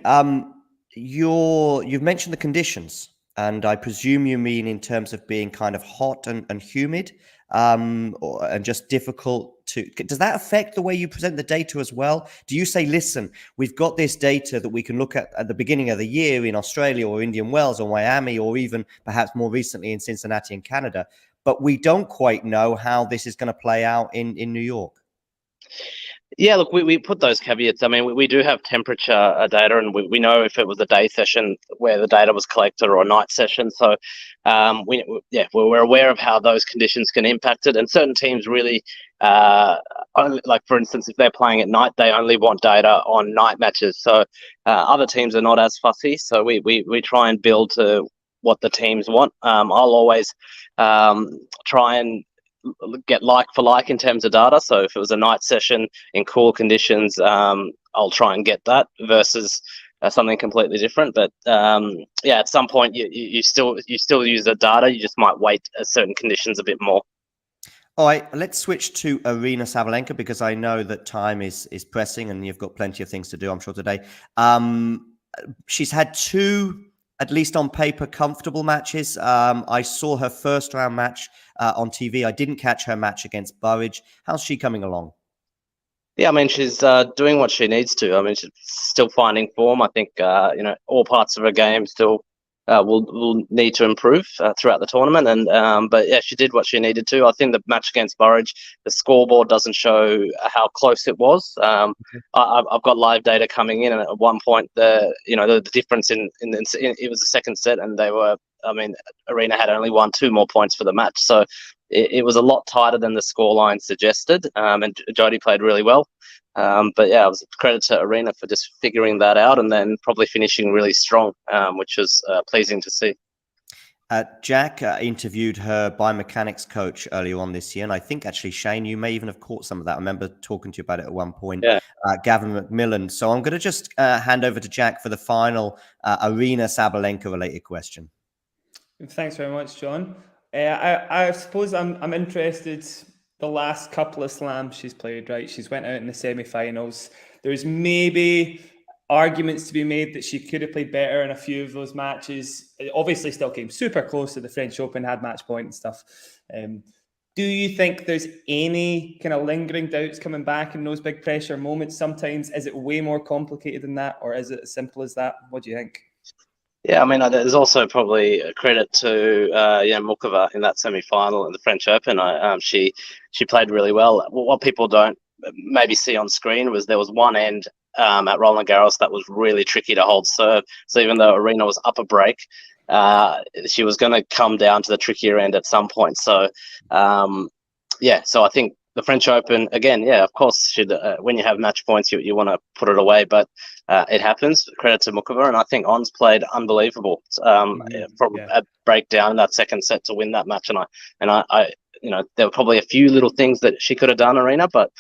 you've mentioned the conditions, and I presume you mean in terms of being kind of hot and humid, and just difficult to. Does that affect the way you present the data as well? Do you say, listen, we've got this data that we can look at the beginning of the year in Australia or Indian Wells or Miami, or even perhaps more recently in Cincinnati in Canada, but we don't quite know how this is going to play out in New York? Yeah, look, we put those caveats. I mean, we do have temperature data, and we know if it was a day session where the data was collected or a night session. So, we're aware of how those conditions can impact it. And certain teams really, only, like for instance, if they're playing at night, they only want data on night matches. So, other teams are not as fussy. So we try and build to what the teams want. I'll always try and get like for like in terms of data. So if it was a night session in cool conditions, I'll try and get that versus something completely different. But at some point you still use the data. You just might wait certain conditions a bit more. All right, let's switch to Aryna Sabalenka, because I know that time is pressing and you've got plenty of things to do, I'm sure, today. She's had two, at least on paper, comfortable matches. I saw her first round match on TV. I didn't catch her match against Burridge. How's she coming along? Yeah, I mean, she's doing what she needs to. I mean, she's still finding form. I think, all parts of her game still will need to improve throughout the tournament. And but yeah, she did what she needed to. I think the match against Burridge, the scoreboard doesn't show how close it was. I've got live data coming in, and at one point, the difference in it was the second set, and they were. I mean, Aryna had only won 2 more points for the match, so it was a lot tighter than the scoreline suggested. And Jodie played really well. But yeah, it was a credit to Aryna for just figuring that out and then probably finishing really strong, which was pleasing to see. Jack interviewed her biomechanics coach earlier on this year, and I think actually, Shane, you may even have caught some of that. I remember talking to you about it at one point, yeah. Gavin McMillan. So I'm going to just hand over to Jack for the final Aryna Sabalenka related question. Thanks very much, John. I suppose I'm interested. The last couple of slams she's played, right? She's went out in the semi-finals. There's maybe arguments to be made that she could have played better in a few of those matches. It obviously still came super close to the French Open, had match point and stuff. Do you think there's any kind of lingering doubts coming back in those big pressure moments? Sometimes, is it way more complicated than that, or is it as simple as that? What do you think? Yeah, I mean, there's also probably a credit to Mukova in that semi-final in the French Open. She played really well. What people don't maybe see on screen was there was one end at Roland Garros that was really tricky to hold serve. So even though Aryna was up a break, she was going to come down to the trickier end at some point. So, so I think the French Open, again, of course, when you have match points, you want to put it away, but it happens. Credit to Mukova, and I think Ons played unbelievable from a breakdown in that second set to win that match. And I there were probably a few little things that she could have done, Aryna, but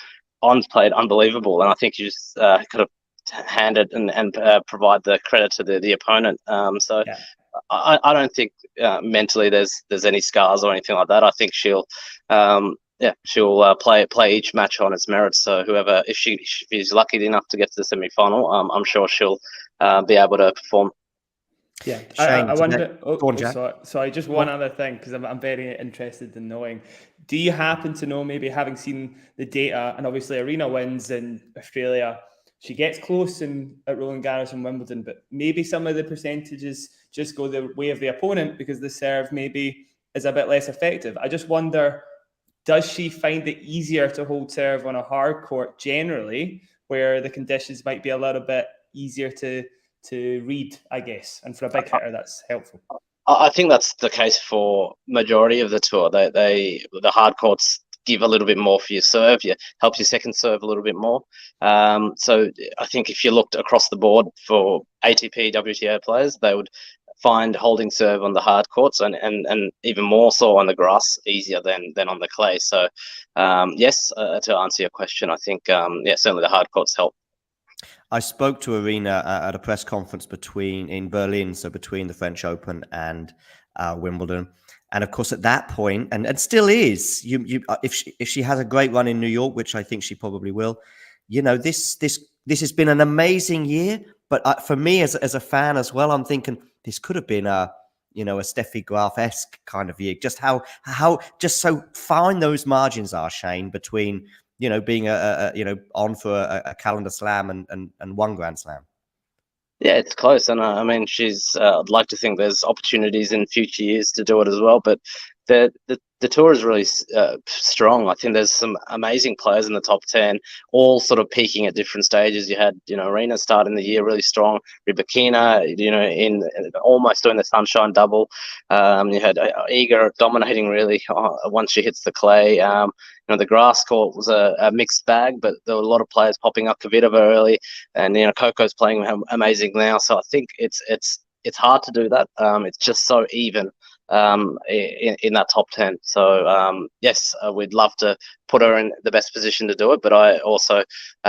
Ons played unbelievable, and I think you just could have handed and provide the credit to the opponent. I don't think mentally there's any scars or anything like that. I think she'll play each match on its merits. So whoever, if she's lucky enough to get to the semi-final, I'm sure she'll be able to perform. Yeah, Shane, I wonder. Sorry, just one other thing, because I'm very interested in knowing. Do you happen to know, maybe having seen the data, and obviously Aryna wins in Australia, she gets close at Roland Garros and Wimbledon, but maybe some of the percentages just go the way of the opponent because the serve maybe is a bit less effective. I just wonder, does she find it easier to hold serve on a hard court generally, where the conditions might be a little bit easier to read, I guess, and for a big hitter that's helpful? I think that's the case for majority of the tour. The hard courts give a little bit more for your serve. You help your second serve a little bit more. So I think if you looked across the board for ATP, WTA players, they would find holding serve on the hard courts and even more so on the grass easier than on the clay. So yes, to answer your question, I think certainly the hard courts help. I spoke to Arena at a press conference in Berlin, so between the French Open and Wimbledon, and of course at that point, and still is, if she has a great run in New York, which I think she probably will, this has been an amazing year. But for me as a fan as well, I'm thinking this could have been a Steffi Graf-esque kind of year. Just how just so fine those margins are, Shane, between being on for a calendar slam and one Grand Slam. Yeah, it's close, and I mean, I'd like to think there's opportunities in future years to do it as well. But the tour is really strong. I think there's some amazing players in the top 10, all sort of peaking at different stages. You had Arena starting the year really strong, Rybakina, in almost doing the Sunshine Double. You had Iga dominating really once she hits the clay. The grass court was a mixed bag, but there were a lot of players popping up. Kvitova early, and Coco's playing amazing now. So I think it's hard to do that. It's just so even in that top 10. So yes, we'd love to put her in the best position to do it, but I also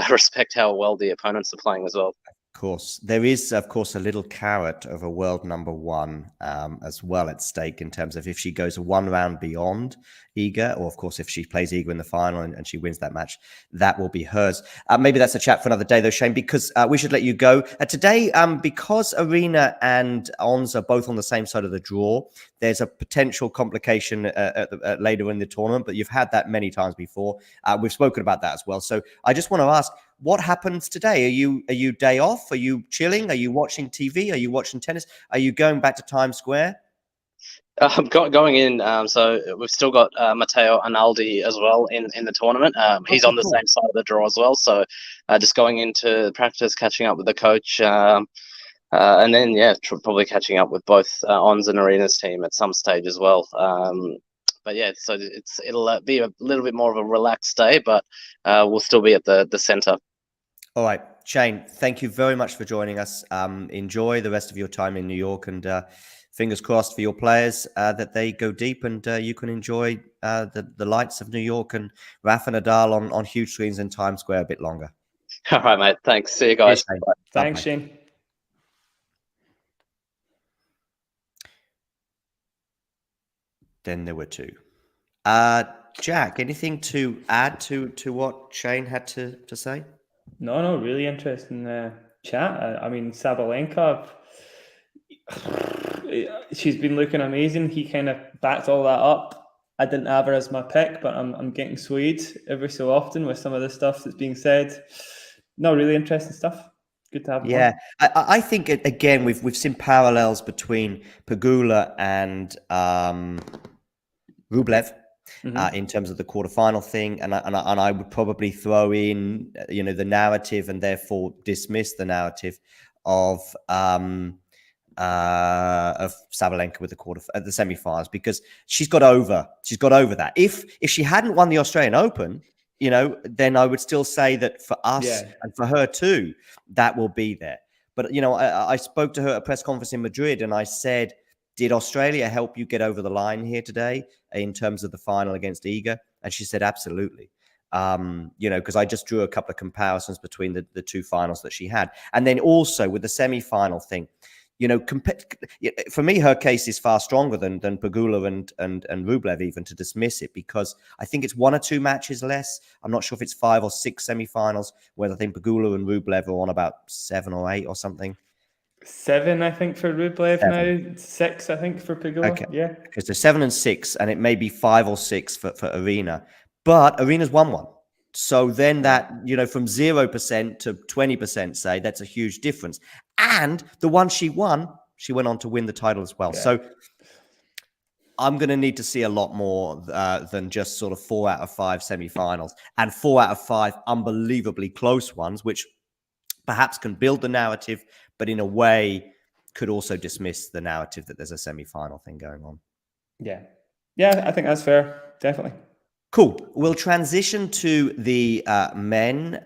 respect how well the opponents are playing as well. Of course, there is, of course, a little carrot of a world number one as well at stake in terms of if she goes one round beyond Iga, or of course, if she plays Iga in the final and she wins that match, that will be hers. Maybe that's a chat for another day, though, Shane, because we should let you go. Today, because Arena and Ons are both on the same side of the draw, there's a potential complication later in the tournament, but you've had that many times before. We've spoken about that as well. So I just want to ask, what happens today? Are you day off? Are you chilling? Are you watching TV? Are you watching tennis? Are you going back to Times Square? Going in, so we've still got Matteo Analdi as well in the tournament. He's on the same side of the draw as well. So just going into practice, catching up with the coach, and then probably catching up with both Ons and Arena's team at some stage as well. But yeah, so it'll be a little bit more of a relaxed day, but we'll still be at the centre. All right, Shane, thank you very much for joining us. Enjoy the rest of your time in New York, and fingers crossed for your players that they go deep and you can enjoy the lights of New York and Rafa Nadal on huge screens in Times Square a bit longer. All right, mate. Thanks. See you guys. Cheers, Thanks, Shane. Then there were two. Jack, anything to add to what Shane had to say? No, really interesting chat. I mean, Sabalenka, she's been looking amazing. He kind of backed all that up. I didn't have her as my pick, but I'm getting swayed every so often with some of the stuff that's being said. No, really interesting stuff. Good to have him. Yeah, I think again we've seen parallels between Pegula and Rublev. In terms of the quarterfinal thing, and I would probably throw in, the narrative and therefore dismiss the narrative of Sabalenka with the semi-finals, because she's got over that. If she hadn't won the Australian Open, then I would still say that for us and for her too, that will be there. But I spoke to her at a press conference in Madrid, and I said, did Australia help you get over the line here today in terms of the final against Iga? And she said, absolutely. Because I just drew a couple of comparisons between the two finals that she had. And then also with the semi-final thing, for me, her case is far stronger than Pegula and Rublev, even, to dismiss it, because I think it's 1 or 2 matches less. I'm not sure if it's 5 or 6 semi-finals, whereas I think Pegula and Rublev are on about 7 or 8 or something. 7, I think, for Rublev now. 6, I think, for Pegula. Okay. Yeah. Because there's 7 and 6, and it may be 5 or 6 for Arena. But Arena's won one. So then that, from 0% to 20%, say, that's a huge difference. And the one she won, she went on to win the title as well. Yeah. So I'm going to need to see a lot more than just sort of 4 out of 5 semi-finals and 4 out of 5 unbelievably close ones, which perhaps can build the narrative, but in a way could also dismiss the narrative that there's a semi-final thing going on. Yeah, I think that's fair. Definitely. Cool. We'll transition to the men,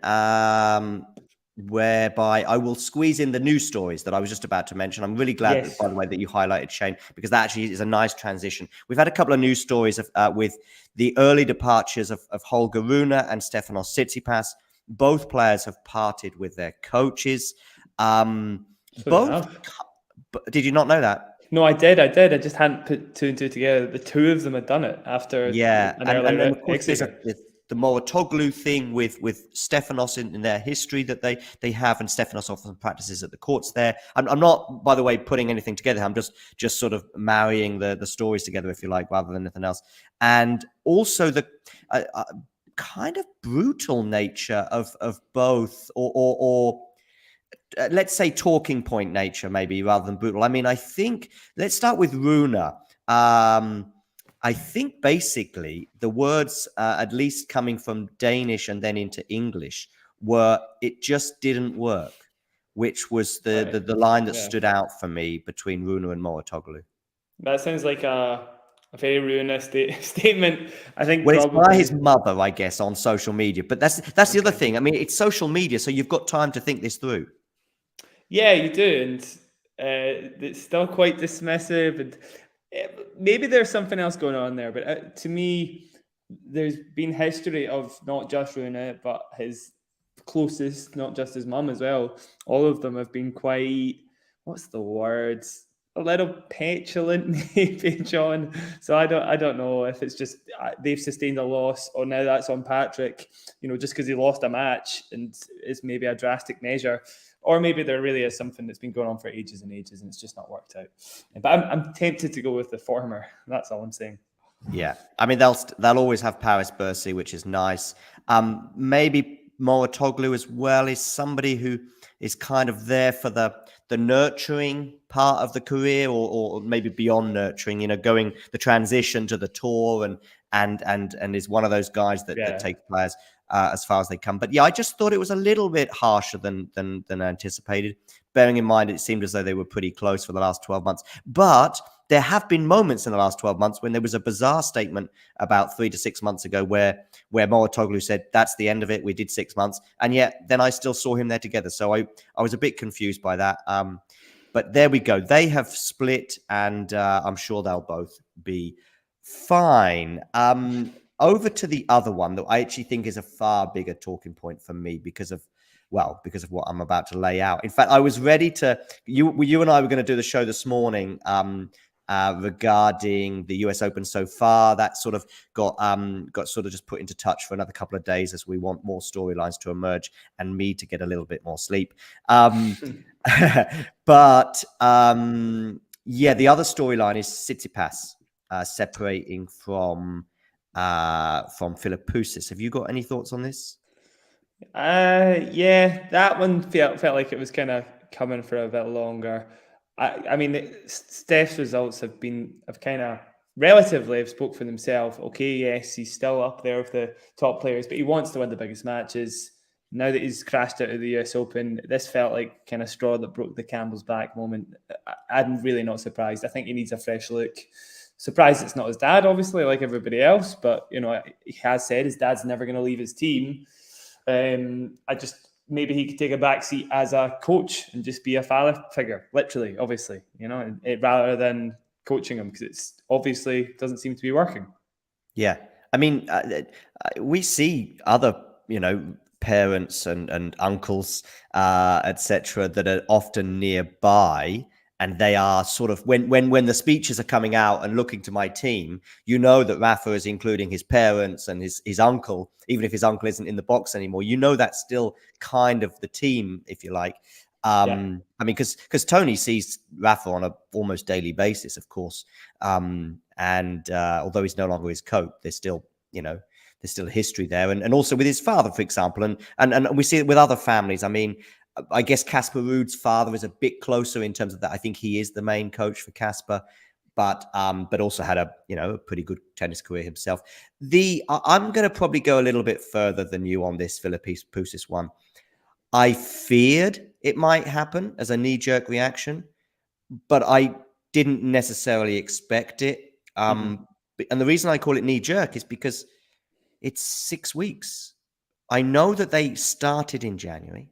whereby I will squeeze in the news stories that I was just about to mention. I'm really glad, Yes. by the way, that you highlighted Shane, because that actually is a nice transition. We've had a couple of news stories with the early departures of Holger Rune and Stefanos Tsitsipas. Both players have parted with their coaches. So Both. Did you not know that? No, I did. I just hadn't put two and two together. The two of them had done it after Yeah, an and earlier of course there's exit. the Mouratoglou thing with Stefanos in their history that they have, and Stefanos often practices at the courts there. I'm not, by the way, putting anything together. I'm just sort of marrying the stories together, if you like, rather than anything else. And also the kind of brutal nature of both, or let's say talking point nature, maybe, rather than brutal. I mean, I think let's start with Rune. I think basically the words, at least coming from Danish and then into English, were "it just didn't work," which was the line that stood out for me between Rune and Mouratoglou. That sounds like a very ruinous statement. I think Well, it's probably by his mother, I guess, on social media. But that's the other thing. I mean, it's social media, so you've got time to think this through. Yeah, you do, and it's still quite dismissive, and maybe there's something else going on there. But to me, there's been history of not just Rune, but his closest, not just his mum as well. All of them have been quite, what's the words? A little petulant, maybe, John. So I don't know if it's just they've sustained a loss, or now that's on Patrick. Just because he lost a match and is maybe a drastic measure. Or maybe there really is something that's been going on for ages and ages and it's just not worked out. But I'm tempted to go with the former. That's all I'm saying. Yeah, I mean they'll always have Paris Bercy, which is nice. Maybe Mouratoglou as well is somebody who is kind of there for the nurturing part of the career, or maybe beyond nurturing. Going the transition to the tour, and is one of those guys that take players as far as they come. But yeah, I just thought it was a little bit harsher than anticipated, bearing in mind it seemed as though they were pretty close for the last 12 months. But there have been moments in the last 12 months when there was a bizarre statement about 3 to 6 months ago where Mouratoglou said, that's the end of it, we did 6 months. And yet then I still saw him there together. So I was a bit confused by that. But there we go. They have split, and I'm sure they'll both be fine. Over to the other one that I actually think is a far bigger talking point for me because of what I'm about to lay out. In fact, I was ready to. You and I were going to do the show this morning regarding the US Open so far. That sort of got sort of just put into touch for another couple of days as we want more storylines to emerge and me to get a little bit more sleep. But yeah, the other storyline is Tsitsipas separating from Philippoussis. Have you got any thoughts on this? Yeah, that one felt like it was kind of coming for a bit longer. I mean, Steph's results have kind of relatively have spoke for themselves. Okay, yes, he's still up there with the top players, but he wants to win the biggest matches. Now that he's crashed out of the US Open, this felt like kind of straw that broke the camel's back moment. I'm really not surprised. I think he needs a fresh look. Surprised it's not his dad, obviously, like everybody else, but he has said his dad's never going to leave his team. Maybe he could take a back seat as a coach and just be a father figure, literally, obviously, rather than coaching him, because it's obviously doesn't seem to be working. Yeah, I mean, we see other, parents and uncles, etc., that are often nearby. And they are sort of when the speeches are coming out and looking to my team, that Rafa is including his parents and his uncle, even if his uncle isn't in the box anymore. That's still kind of the team, if you like. I mean, because Tony sees Rafa on a almost daily basis, of course. And although he's no longer his coach, there's still a history there, and also with his father, for example, and we see it with other families. I mean, I guess Casper Ruud's father is a bit closer in terms of that. I think he is the main coach for Casper, but also had a pretty good tennis career himself. I'm going to probably go a little bit further than you on this Philippoussis one. I feared it might happen as a knee-jerk reaction, but I didn't necessarily expect it. And the reason I call it knee-jerk is because it's 6 weeks. I know that they started in January.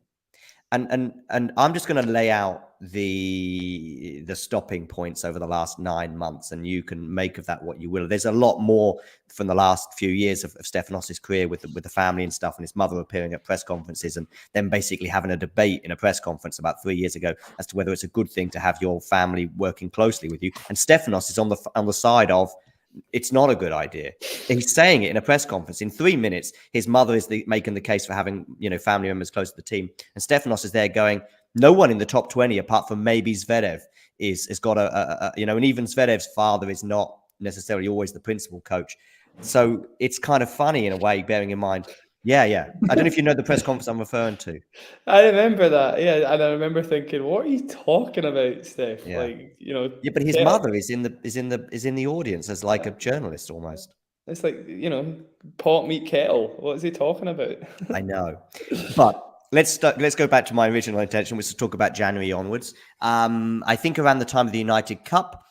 And I'm just going to lay out the stopping points over the last 9 months, and you can make of that what you will. There's a lot more from the last few years of Stefanos' career with the family and stuff, and his mother appearing at press conferences, and then basically having a debate in a press conference about 3 years ago as to whether it's a good thing to have your family working closely with you. And Stefanos is on the side of, it's not a good idea. He's saying it in a press conference. In 3 minutes, his mother is making the case for having, family members close to the team. And Stefanos is there going, no one in the top 20, apart from maybe Zverev, has got and even Zverev's father is not necessarily always the principal coach. So it's kind of funny in a way, bearing in mind. Yeah. I don't know if you know the press conference I'm referring to. I remember that. Yeah, and I remember thinking, what are you talking about, Steph? Yeah. Yeah, but his mother is in the audience as like a journalist almost. It's like, pot meet kettle. What is he talking about? I know, but let's go back to my original intention, which is to talk about January onwards. I think around the time of the United Cup,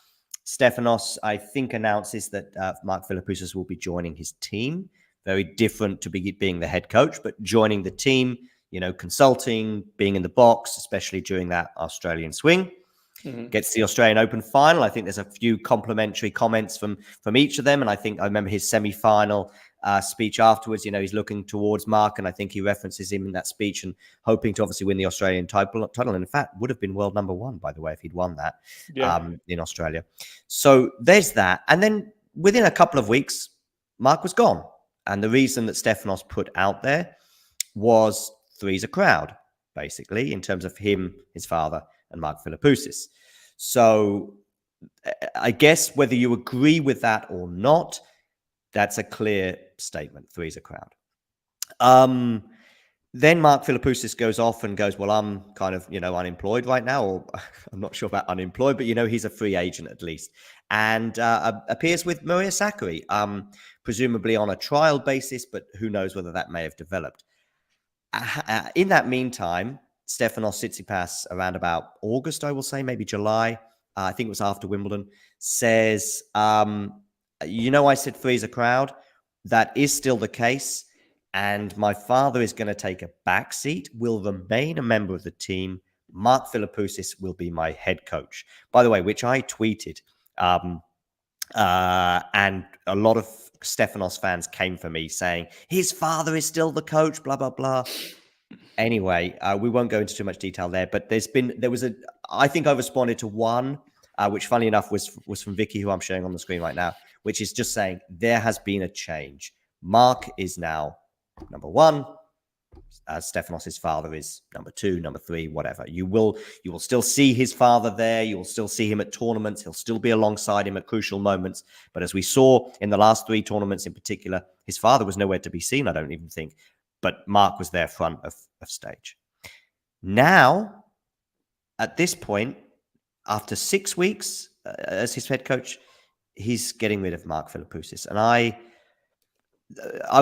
Stefanos, I think, announces that Mark Philippoussis will be joining his team. Very different to being the head coach, but joining the team, consulting, being in the box, especially during that Australian swing. Mm-hmm. Gets the Australian Open final. I think there's a few complimentary comments from each of them. And I remember his semi-final speech afterwards. He's looking towards Mark, and I think he references him in that speech and hoping to obviously win the Australian title. And in fact, would have been world number one, by the way, if he'd won that in Australia. So there's that. And then within a couple of weeks, Mark was gone. And the reason that Stefanos put out there was three's a crowd, basically, in terms of him, his father, and Mark Philippoussis. So I guess whether you agree with that or not, that's a clear statement. Three's a crowd. Then Mark Philippoussis goes off and goes, well, I'm kind of, unemployed right now, or I'm not sure about unemployed, but, he's a free agent at least. And appears with Maria Sakkari, presumably on a trial basis, but who knows whether that may have developed. In that meantime, Stefanos Tsitsipas, around about August, I will say, maybe July, I think it was after Wimbledon, says, I said three's a crowd. That is still the case. And my father is going to take a back seat, will remain a member of the team. Mark Philippoussis will be my head coach. By the way, which I tweeted. And a lot of Stefanos fans came for me saying, his father is still the coach, blah, blah, blah. Anyway, we won't go into too much detail there, but I think I responded to one, which funnily enough was from Vicky, who I'm showing on the screen right now, which is just saying there has been a change. Mark is now number one. Stefanos' father is number two, number three, whatever. You will still see his father there. You will still see him at tournaments. He'll still be alongside him at crucial moments. But as we saw in the last three tournaments in particular, his father was nowhere to be seen, I don't even think. But Mark was there front of stage. Now, at this point, after 6 weeks as his head coach, he's getting rid of Mark Philippoussis. And I'm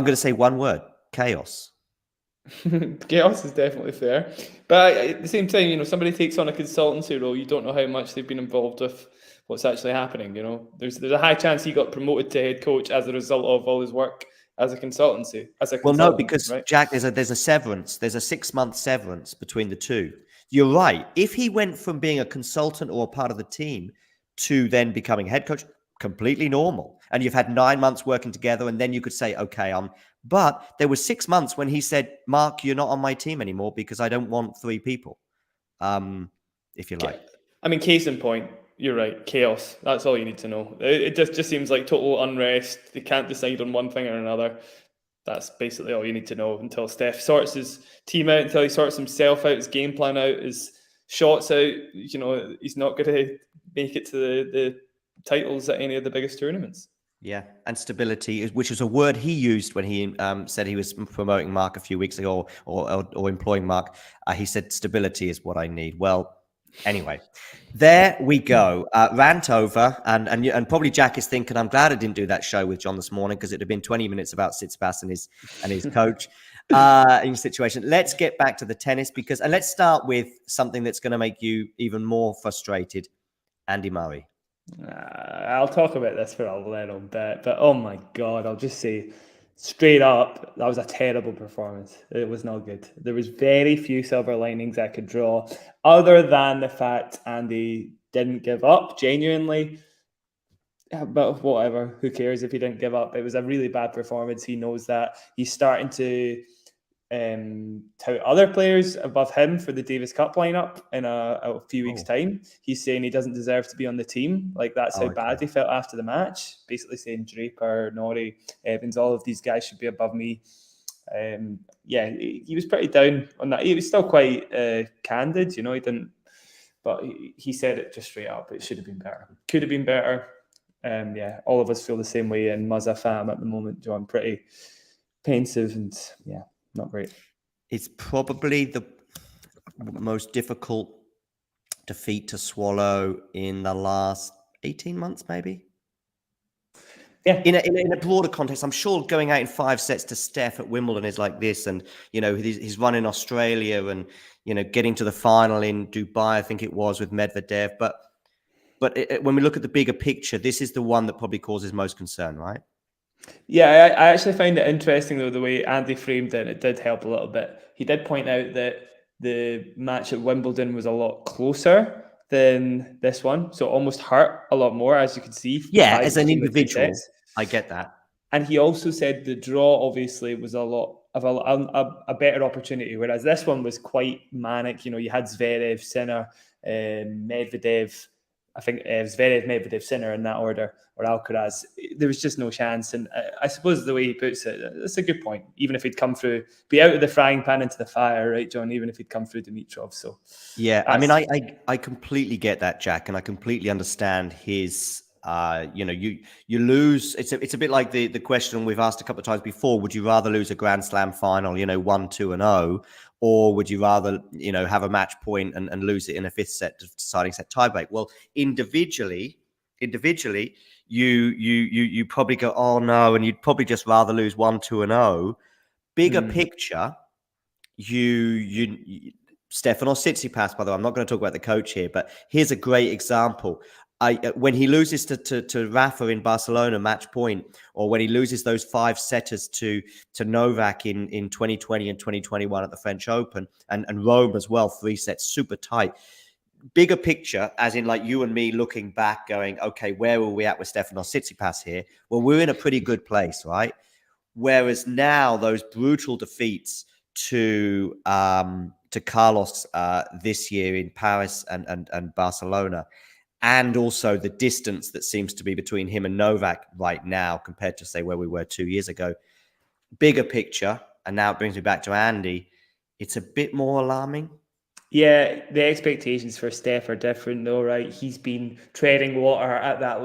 going to say one word: chaos. Chaos is definitely fair. But at the same time, somebody takes on a consultancy role, you don't know how much they've been involved with what's actually happening. There's a high chance he got promoted to head coach as a result of all his work as a consultancy. Well, no, because right? Jack, there's a severance. There's a 6-month severance between the two. You're right. If he went from being a consultant or a part of the team to then becoming head coach, completely normal. And you've had 9 months working together, and then you could say, okay, but there was 6 months when he said, Mark, you're not on my team anymore because I don't want 3 people, if you like. I mean, case in point, you're right. Chaos. That's all you need to know. It just seems like total unrest. They can't decide on one thing or another. That's basically all you need to know until Steph sorts his team out, until he sorts himself out, his game plan out, his shots out. He's not going to make it to the titles at any of the biggest tournaments. Yeah, and stability, which was a word he used when he said he was promoting Mark a few weeks ago or employing Mark. He said, stability is what I need. Well, anyway, there we go. Rant over. And probably Jack is thinking, I'm glad I didn't do that show with John this morning because it'd have been 20 minutes about Tsitsipas and his coach in situation. Let's get back to the tennis and let's start with something that's going to make you even more frustrated. Andy Murray. I'll talk about this for a little bit, but oh my God, I'll just say straight up, that was a terrible performance. It was not good. There was very few silver linings I could draw, other than the fact Andy didn't give up, genuinely. But whatever, who cares if he didn't give up? It was a really bad performance. He knows that. He's starting to tout other players above him for the Davis Cup lineup in a few weeks' time. He's saying he doesn't deserve to be on the team. Like, that's how bad he felt after the match. Basically saying Draper, Norrie, Evans, all of these guys should be above me. He was pretty down on that. He was still quite candid, he didn't, but he said it just straight up. It should have been better. Could have been better. All of us feel the same way in Muzza fam at the moment, John. Pretty pensive and not great. It's probably the most difficult defeat to swallow in the last 18 months, maybe. Yeah. In a broader context, I'm sure going out in 5 sets to Steph at Wimbledon is like this, and his run in Australia, and getting to the final in Dubai, I think it was, with Medvedev, but when we look at the bigger picture, this is the one that probably causes most concern, right? Yeah, I actually find it interesting, though, the way Andy framed it. It did help a little bit. He did point out that the match at Wimbledon was a lot closer than this one, so it almost hurt a lot more, as you can see. Yeah, as an individual, I get that. And he also said the draw obviously was a lot of a better opportunity, whereas this one was quite manic. You had Zverev, Sinner, Medvedev. I think Zverev, Medvedev, Sinner in that order, or Alcaraz. There was just no chance. And I suppose the way he puts it, that's a good point. Even if he'd come through, be out of the frying pan into the fire, right, John? Even if he'd come through Dimitrov. So yeah, I mean, I completely get that, Jack, and I completely understand his. You lose. It's a bit like the question we've asked a couple of times before. Would you rather lose a Grand Slam final, 1-2-0, or would you rather have a match point and lose it in a 5th set deciding set tiebreak? Well, individually, you probably go, oh no, and you'd probably just rather lose 1-2-0. Bigger picture, Stefanos Tsitsipas, by the way, I'm not going to talk about the coach here, but here's a great example. When he loses to Rafa in Barcelona match point, or when he loses those 5 setters to Novak in 2020 and 2021 at the French Open, and Rome as well, 3 sets, super tight. Bigger picture, as in like you and me looking back going, okay, where were we at with Stefanos Tsitsipas here? Well, we're in a pretty good place, right? Whereas now those brutal defeats to Carlos this year in Paris and Barcelona, and also the distance that seems to be between him and Novak right now compared to, say, where we were 2 years ago. Bigger picture, and now it brings me back to Andy, it's a bit more alarming. Yeah, the expectations for Steph are different, though, right? He's been treading water at that,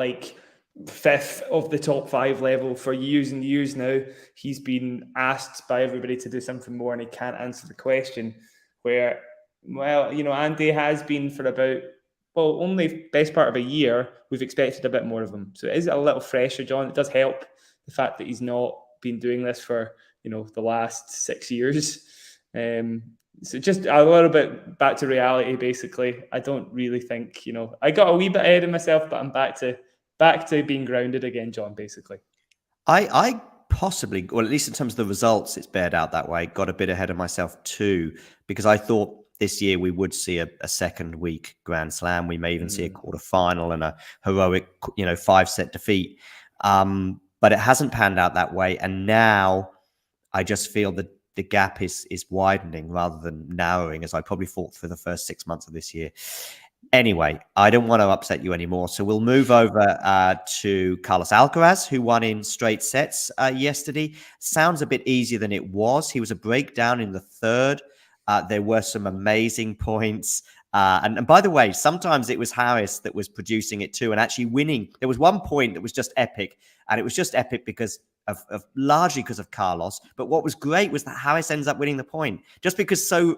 5th of the top 5 level for years and years now. He's been asked by everybody to do something more, and he can't answer the question. Where, Andy has been for about, only best part of a year, we've expected a bit more of him. So it is a little fresher, John. It does help, the fact that he's not been doing this for, the last 6 years. So just a little bit back to reality, basically. I don't really think, I got a wee bit ahead of myself, but I'm back to being grounded again, John, basically. I possibly, or at least in terms of the results, it's bared out that way, got a bit ahead of myself too, because I thought this year we would see a second week Grand Slam. We may even see a quarterfinal and a heroic, 5-set defeat. But it hasn't panned out that way. And now I just feel that the gap is widening rather than narrowing, as I probably thought for the first 6 months of this year. Anyway, I don't want to upset you anymore. So we'll move over to Carlos Alcaraz, who won in straight sets yesterday. Sounds a bit easier than it was. He was a breakdown in the 3rd. There were some amazing points. And by the way, sometimes it was Harris that was producing it too and actually winning. There was one point that was just epic. And it was just epic because of largely because of Carlos. But what was great was that Harris ends up winning the point. Just because so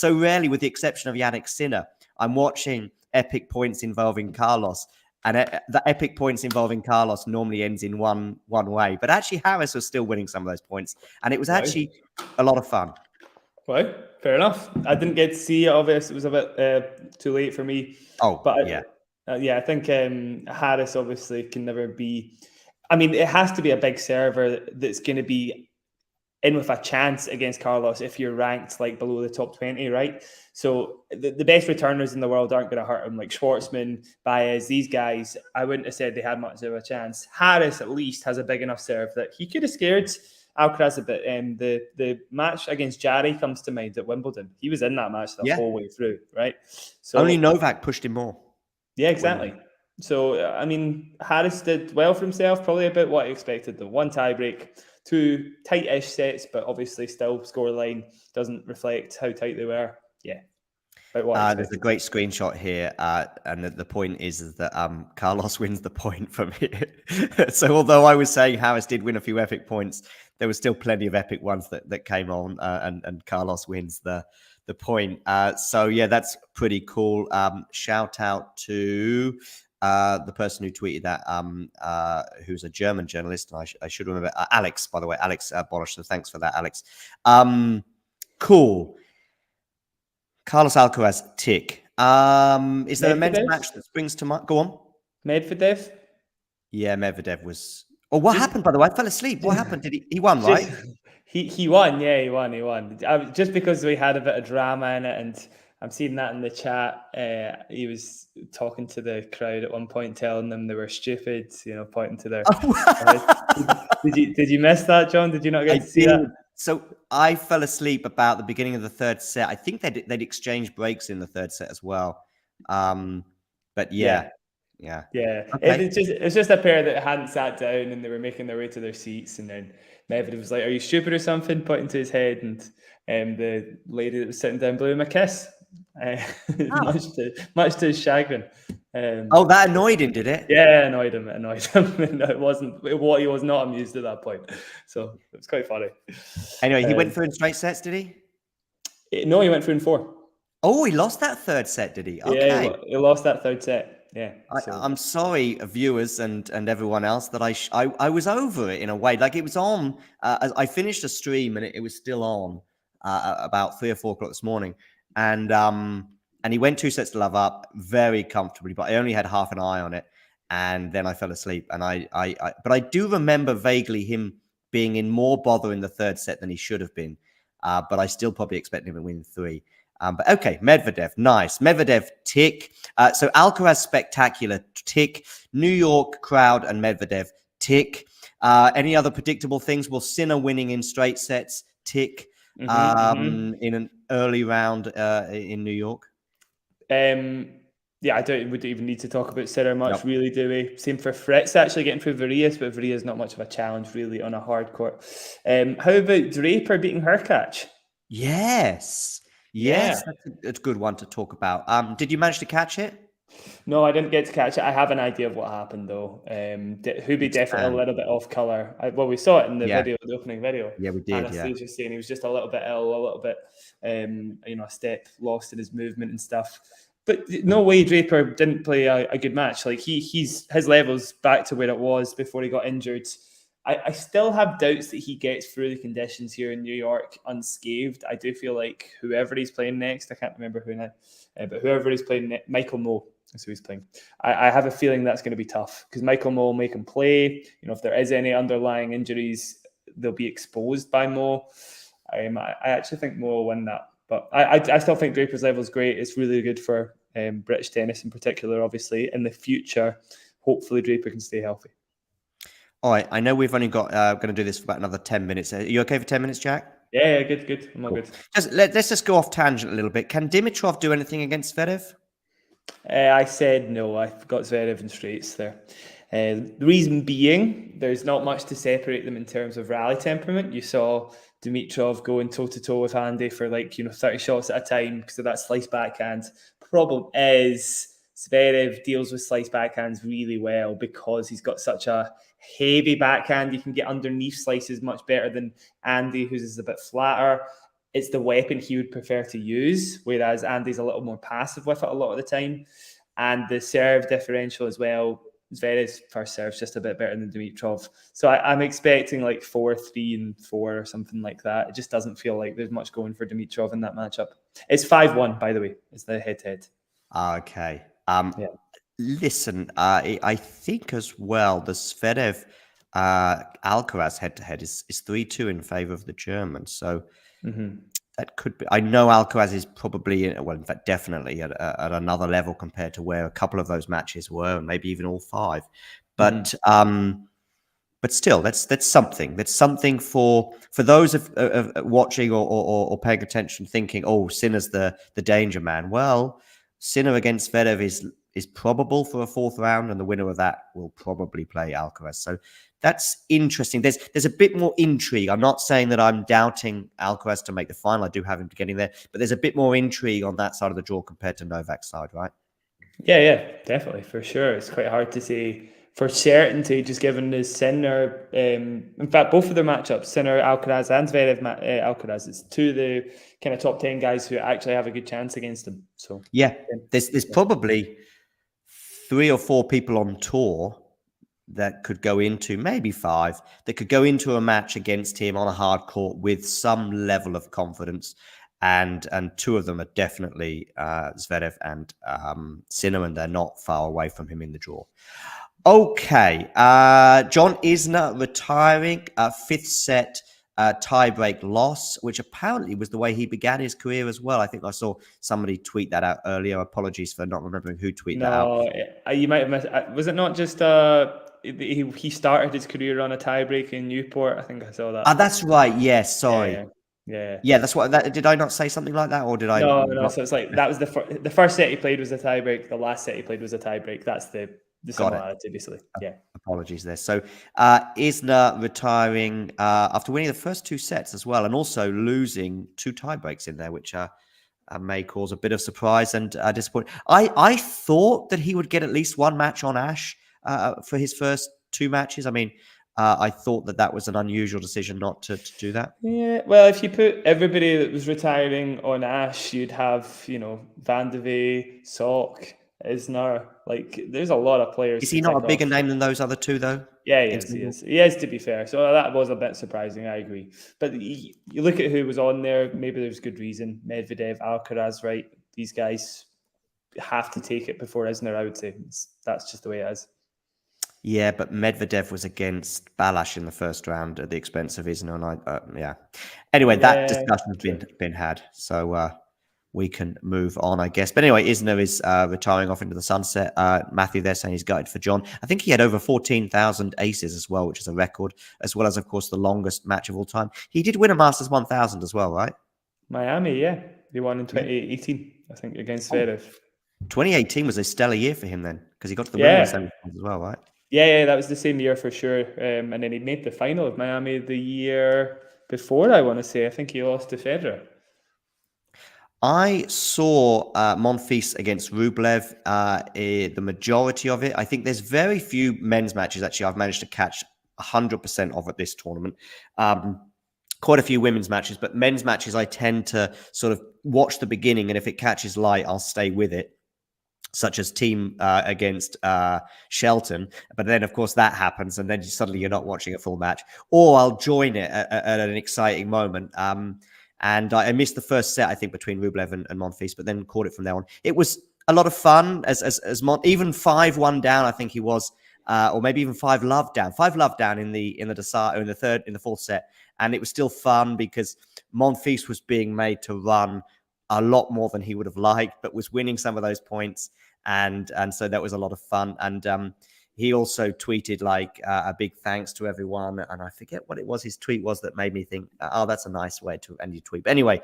rarely, with the exception of Yannick Sinner, I'm watching epic points involving Carlos. And the epic points involving Carlos normally ends in one way. But actually, Harris was still winning some of those points. And it was actually a lot of fun. Well, fair enough. I didn't get to see it, obviously. It was a bit too late for me. Oh, but yeah. I think Harris obviously can never be I mean, it has to be a big server that's going to be in with a chance against Carlos if you're ranked like below the top 20, right? So the best returners in the world aren't going to hurt him, like Schwartzman, Baez, these guys. I wouldn't have said they had much of a chance. Harris at least has a big enough serve that he could have scared Alcaraz a bit. The match against Jarry comes to mind at Wimbledon. He was in that match the whole way through, right? So only Novak pushed him more. Yeah, exactly. So, I mean, Harris did well for himself, probably about what I expected. The one tie break, 2 tight-ish sets, but obviously still scoreline doesn't reflect how tight they were. Yeah, about what I There's expected. a great screenshot here, and the point is that Carlos wins the point from here. So although I was saying Harris did win a few epic points, there was still plenty of epic ones that came on, and Carlos wins the point. So yeah, that's pretty cool. Shout out to the person who tweeted that, who's a German journalist. And I should remember, Alex, by the way, Alex Bonosh. So thanks for that, Alex. Cool. Carlos Alcaraz, tick. Is there a men's Medvedev? match that springs to mind? Go on. Medvedev? Yeah, Medvedev was. Oh, what happened, by the way? I fell asleep. What happened? Did he won, Just, right? he won, yeah, he won. Just because we had a bit of drama in it, and I'm seeing that in the chat. He was talking to the crowd at one point, telling them they were stupid, pointing to their. Did you miss that, John? Did you not get to see that? So I fell asleep about the beginning of the third set. I think they'd exchanged breaks in the third set as well. But yeah. Okay. It's just a pair that hadn't sat down and they were making their way to their seats, and then Medvedev was like, "Are you stupid or something?" pointing to his head, and the lady that was sitting down blew him a kiss, much to his chagrin. That annoyed him, did it? Yeah, it annoyed him. No, it wasn't. He was not amused at that point, so it was quite funny. Anyway, he went through in straight sets, did he? No, he went through in 4. Oh, he lost that third set, did he? Okay. Yeah, he lost that third set. Yeah, I'm sorry, viewers and everyone else, that I was over it in a way. Like, it was on. I finished a stream and it was still on about 3 or 4 o'clock this morning, and he went 2 sets to love up very comfortably, but I only had half an eye on it, and then I fell asleep. And but I do remember vaguely him being in more bother in the third set than he should have been. But I still probably expect him to win 3. But okay, Medvedev, nice. Medvedev, tick. So Alcaraz, spectacular, tick. New York crowd and Medvedev, tick. Any other predictable things? Well, Sinner winning in straight sets, tick. In an early round in New York. Yeah, we don't even need to talk about Sinner much, really, do we? Same for Fritz, actually getting through Varias, but Varias not much of a challenge, really, on a hard court. How about Draper beating Hurkacz? Yes, that's a good one to talk about. Did you manage to catch it? No, I didn't get to catch it. I have an idea of what happened, though. Hubie definitely a little bit off colour. We saw it in the video, the opening video. Yeah, we did. Anastasia was saying he was just a little bit ill, a little bit, a step lost in his movement and stuff. But no way Draper didn't play a good match. Like his level's back to where it was before he got injured. I still have doubts that he gets through the conditions here in New York unscathed. I do feel like whoever he's playing next, I can't remember who now, but whoever he's playing next, Michael Moe is who he's playing. I have a feeling that's going to be tough because Michael Moe will make him play. If there is any underlying injuries, they'll be exposed by Moe. I actually think Moe will win that. But I still think Draper's level is great. It's really good for British tennis in particular, obviously. In the future, hopefully Draper can stay healthy. All right. I know we've only got going to do this for about another 10 minutes. Are you okay for 10 minutes, Jack? Yeah, good. I'm all good. Let's just go off tangent a little bit. Can Dimitrov do anything against Zverev? I said no. I've got Zverev in straights there. The reason being, there's not much to separate them in terms of rally temperament. You saw Dimitrov going toe-to-toe with Andy for 30 shots at a time because of that slice backhand. Problem is, Zverev deals with slice backhands really well because he's got such a heavy backhand. You can get underneath slices much better than Andy, who's is a bit flatter. It's the weapon he would prefer to use, whereas Andy's a little more passive with it a lot of the time. And the serve differential as well, Zverev's first serve's just a bit better than Dimitrov. So I'm expecting 4-3 and 4 or something like that. It just doesn't feel like there's much going for Dimitrov in that matchup. It's 5-1, by the way. It's the head-to-head. Okay. Listen, I think as well the Zverev Alcaraz head-to-head is 3-2 in favor of the German. So Mm-hmm. that could be. I know Alcaraz is probably, well, in fact, definitely at another level compared to where a couple of those matches were, and maybe even all five. But still, that's something. That's something for those of watching or paying attention, thinking, "Oh, Sinner's the danger man." Well, Sinner against Zverev is probable for a fourth round, and the winner of that will probably play Alcaraz. So that's interesting. There's a bit more intrigue. I'm not saying that I'm doubting Alcaraz to make the final. I do have him getting there, but there's a bit more intrigue on that side of the draw compared to Novak's side, right? Yeah, definitely, for sure. It's quite hard to say for certainty, just given the Sinner. In fact, both of their matchups, Sinner, Alcaraz, and Zverev, Alcaraz, it's two of the kind of top 10 guys who actually have a good chance against them. So yeah, there's probably 3 or 4 people on tour that could go into, maybe 5, that could go into a match against him on a hard court with some level of confidence. And 2 of them are definitely Zverev and Sinner, and they're not far away from him in the draw. Okay, John Isner retiring, 5th set tiebreak loss, which apparently was the way he began his career as well. I think I saw somebody tweet that out earlier. Apologies for not remembering who tweeted that out. No, you might have missed. Was it not just he started his career on a tiebreak in Newport? I think I saw that. That's right. Yes, sorry. Yeah. That's what. Did I not say something like that, or did I? No. So it's like that was the first set he played was a tiebreak. The last set he played was a tiebreak. That's the similarity, basically. Yeah. Apologies there. So Isner retiring after winning the first 2 sets as well, and also losing 2 tiebreaks in there, which may cause a bit of surprise and disappointment. I thought that he would get at least 1 match on Ash for his first 2 matches. I mean, I thought that was an unusual decision not to do that. Yeah, well, if you put everybody that was retiring on Ash, you'd have, Van de Vee, Sock, Isner. Like, there's a lot of players. Is he not a bigger name than those other 2, though? Yeah, he is. He is, to be fair. So that was a bit surprising, I agree. But you look at who was on there, maybe there's good reason. Medvedev, Alcaraz, right? These guys have to take it before Isner, I would say. That's just the way it is. Yeah, but Medvedev was against Balash in the first round at the expense of Isner, and yeah. Anyway, that discussion's been had, so we can move on, I guess. But anyway, Isner is retiring off into the sunset. Matthew there saying he's gutted for John. I think he had over 14,000 aces as well, which is a record, as well as, of course, the longest match of all time. He did win a Masters 1000 as well, right? Miami, yeah. They won in 2018, I think, against Zverev. 2018 was a stellar year for him then, because he got to the Wimbledon semi-finals as well, right? Yeah, that was the same year for sure. And then he made the final of Miami the year before, I want to say. I think he lost to Federer. I saw Monfils against Rublev, the majority of it. I think there's very few men's matches, actually, I've managed to catch 100% of at this tournament. Quite a few women's matches, but men's matches, I tend to sort of watch the beginning, and if it catches light, I'll stay with it. Such as Team against Shelton. But then, of course, that happens, and then suddenly you're not watching a full match. Or I'll join it at an exciting moment. And I missed the first set, I think, between Rublev and Monfils, but then caught it from there on. It was a lot of fun, even 5-1 down, I think he was, or maybe even 5-love down. 5-love down in the fourth set. And it was still fun because Monfils was being made to run a lot more than he would have liked, but was winning some of those points. And so that was a lot of fun. And he also tweeted like a big thanks to everyone. And I forget what it was his tweet was that made me think, oh, that's a nice way to end your tweet. But anyway,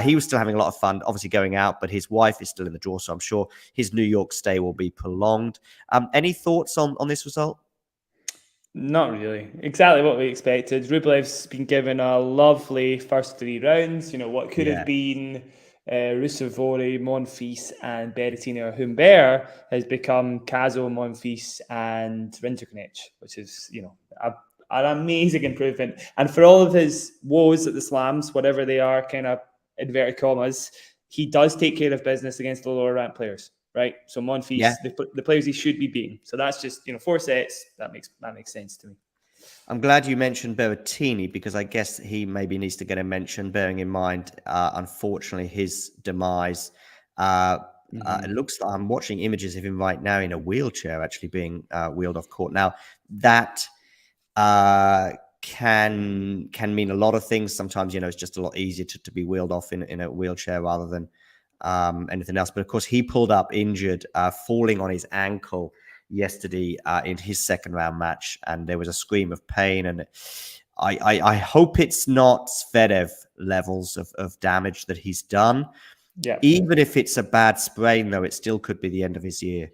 he was still having a lot of fun, obviously going out, but his wife is still in the draw. So I'm sure his New York stay will be prolonged. Any thoughts on this result? Not really. Exactly what we expected. Rublev's been given a lovely first 3 rounds. What could have been Ruusuvuori, Monfils, and Berrettini or Humbert has become Caso, Monfils, and Rinderknech, which is, an amazing improvement. And for all of his woes at the slams, whatever they are, kind of inverted commas, he does take care of business against the lower ranked players, right? So Monfils, the players he should be beating. So that's just 4 sets. That makes sense to me. I'm glad you mentioned Berrettini because I guess he maybe needs to get a mention, bearing in mind, unfortunately, his demise. It looks like I'm watching images of him right now in a wheelchair, actually being wheeled off court. Now, that can mean a lot of things. Sometimes, it's just a lot easier to be wheeled off in a wheelchair rather than anything else. But of course, he pulled up injured, falling on his ankle yesterday in his second round match, and there was a scream of pain. And I hope it's not Zverev levels of damage that he's done. Yeah. Even if it's a bad sprain, though, it still could be the end of his year.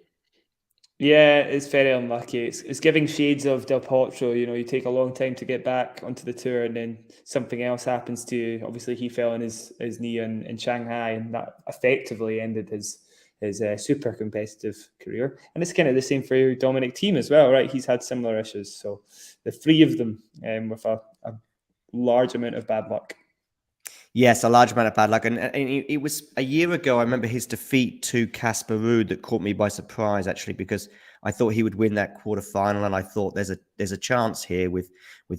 Yeah, it's very unlucky. It's giving shades of Del Potro. You take a long time to get back onto the tour, and then something else happens to you. Obviously, he fell on his knee in Shanghai, and that effectively ended his super competitive career. And it's kind of the same for Dominic Thiem as well, right? He's had similar issues. So the three of them with a large amount of bad luck. Yes, a large amount of bad luck. And it was a year ago, I remember his defeat to Casper Ruud that caught me by surprise, actually, because I thought he would win that quarterfinal. And I thought there's a chance here with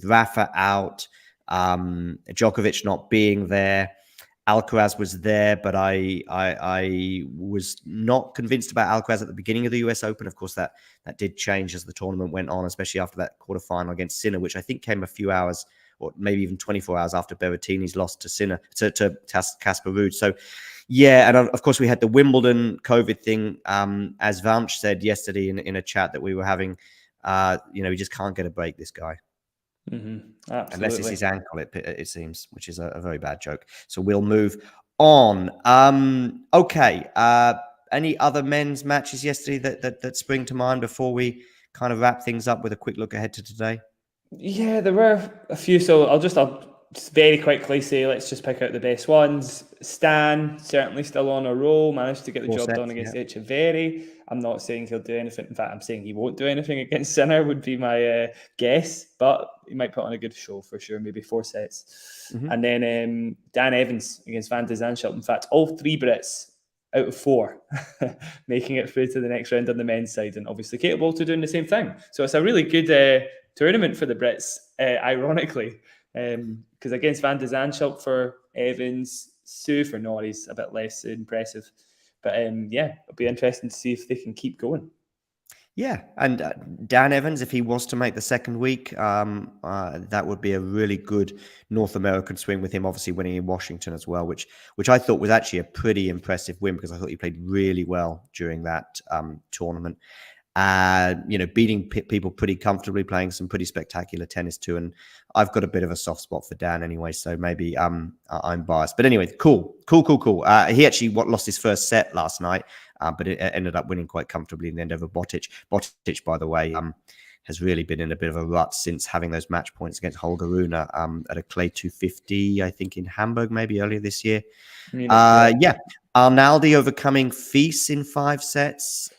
Rafa out, Djokovic not being there. Alcaraz was there, but I was not convinced about Alcaraz at the beginning of the US Open. Of course, that did change as the tournament went on, especially after that quarterfinal against Sinner, which I think came a few hours or maybe even 24 hours after Berrettini's lost to Sinner, to Casper Ruud. So, yeah, and of course we had the Wimbledon COVID thing. As Vanch said yesterday in a chat that we were having, we just can't get a break, this guy. Mm-hmm. Unless it's his ankle, it seems, which is a very bad joke. So we'll move on. Okay. Any other men's matches yesterday that spring to mind before we kind of wrap things up with a quick look ahead to today? Yeah, there were a few. So I'll just very quickly say, let's just pick out the best ones. Stan, certainly still on a roll, managed to get the job done against Echeverry. I'm not saying he'll do anything. In fact, I'm saying he won't do anything against Sinner, would be my guess. But he might put on a good show for sure, maybe 4 sets. Mm-hmm. And then Dan Evans against Van de Zandschulp. In fact, all 3 Brits out of 4 making it through to the next round on the men's side, and obviously capable to doing the same thing. So it's a really good tournament for the Brits, ironically, because against Van de Zandschulp for Evans, Sue for Norrie's a bit less impressive. But it'll be interesting to see if they can keep going. Yeah, and Dan Evans, if he was to make the second week, that would be a really good North American swing, with him obviously winning in Washington as well, which I thought was actually a pretty impressive win, because I thought he played really well during that tournament. Beating people pretty comfortably, playing some pretty spectacular tennis too. And I've got a bit of a soft spot for Dan anyway, so maybe I'm biased. But anyway, cool. He actually lost his first set last night, but it ended up winning quite comfortably in the end over Botic. Botic, by the way, has really been in a bit of a rut since having those match points against Holger Rune at a Clay 250, I think in Hamburg, maybe earlier this year. Arnaldi overcoming Fils in 5 sets.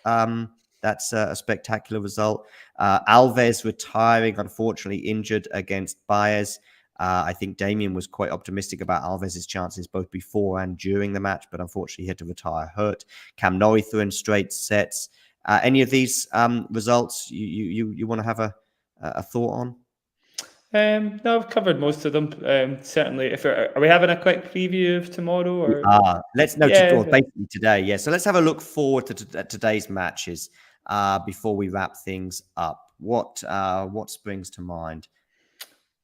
That's a spectacular result. Alves retiring, unfortunately injured against Baez. I think Damien was quite optimistic about Alves' chances both before and during the match, but unfortunately he had to retire hurt. Cam Norrie threw in straight sets. Any of these results you want to have a thought on? No, I've covered most of them. Certainly, are we having a quick preview of tomorrow? Or basically today. Yeah, so let's have a look forward to today's matches before we wrap things up. What springs to mind?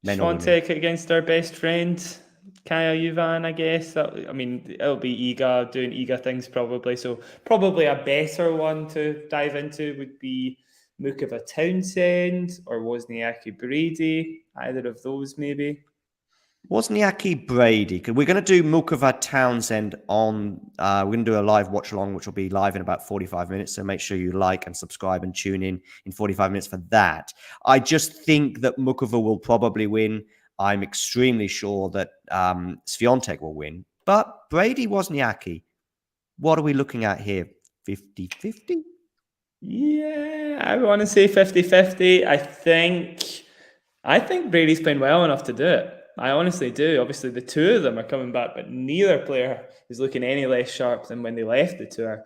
Swiatek against our best friend Kaya Juvan, I guess. It'll be Iga doing Iga things probably. So probably a better one to dive into would be Mukova Townsend or Wozniacki Brady. Either of those, maybe. Wozniacki Brady. We're going to do Mukova Townsend on. We're going to do a live watch along, which will be live in about 45 minutes. So make sure you like and subscribe and tune in 45 minutes for that. I just think that Mukova will probably win. I'm extremely sure that Swiatek will win. But Brady Wozniacki, what are we looking at here? 50-50? Yeah, I want to say 50-50. I think Brady's playing well enough to do it. I honestly do. Obviously, the two of them are coming back, but neither player is looking any less sharp than when they left the tour.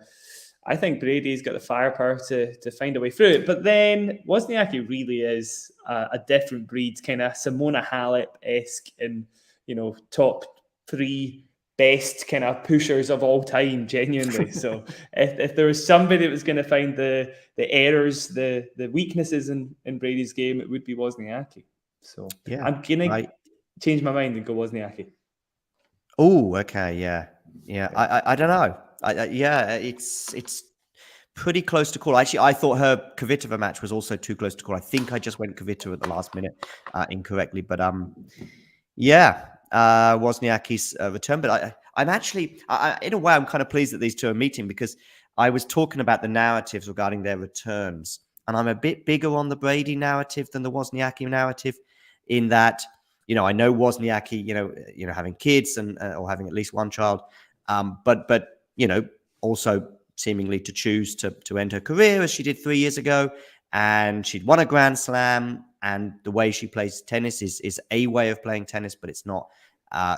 I think Brady's got the firepower to find a way through it. But then Wozniacki really is a different breed, kind of Simona Halep-esque in, top 3 best kind of pushers of all time, genuinely. So if there was somebody that was going to find the errors, the weaknesses in Brady's game, it would be Wozniacki. So Yeah, I'm going to right. change my mind and go Wozniacki. Oh, okay, yeah. I don't know. Yeah, it's pretty close to call. Actually, I thought her Kvitova match was also too close to call. I think I just went Kvitova at the last minute incorrectly, but yeah, Wozniacki's return. But I'm actually, in a way, I'm kind of pleased that these two are meeting, because I was talking about the narratives regarding their returns, and I'm a bit bigger on the Brady narrative than the Wozniacki narrative, in that, I know Wozniacki, having kids and or having at least one child, but also seemingly to choose to end her career as she did 3 years ago, and she'd won a Grand Slam, and the way she plays tennis is a way of playing tennis, but it's not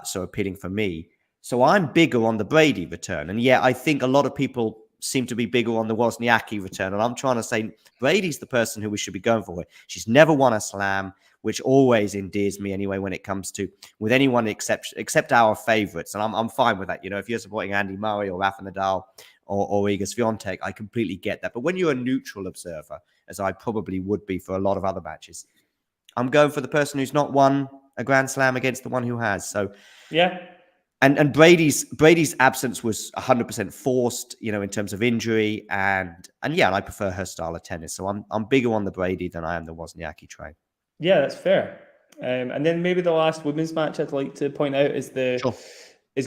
so appealing for me. So I'm bigger on the Brady return, and yeah, I think a lot of people seem to be bigger on the Wozniacki return, and I'm trying to say Brady's the person who we should be going for. She's never won a slam, which always endears me anyway when it comes to with anyone except our favorites, and I'm fine with that. If you're supporting Andy Murray or Rafa Nadal or Iga Swiatek, I completely get that. But when you're a neutral observer, as I probably would be for a lot of other matches, I'm going for the person who's not won a Grand Slam against the one who has. So yeah. And Brady's absence was 100% forced, in terms of injury, and I prefer her style of tennis. So I'm bigger on the Brady than I am the Wozniacki train. Yeah, that's fair. And then maybe the last women's match I'd like to point out is Sure.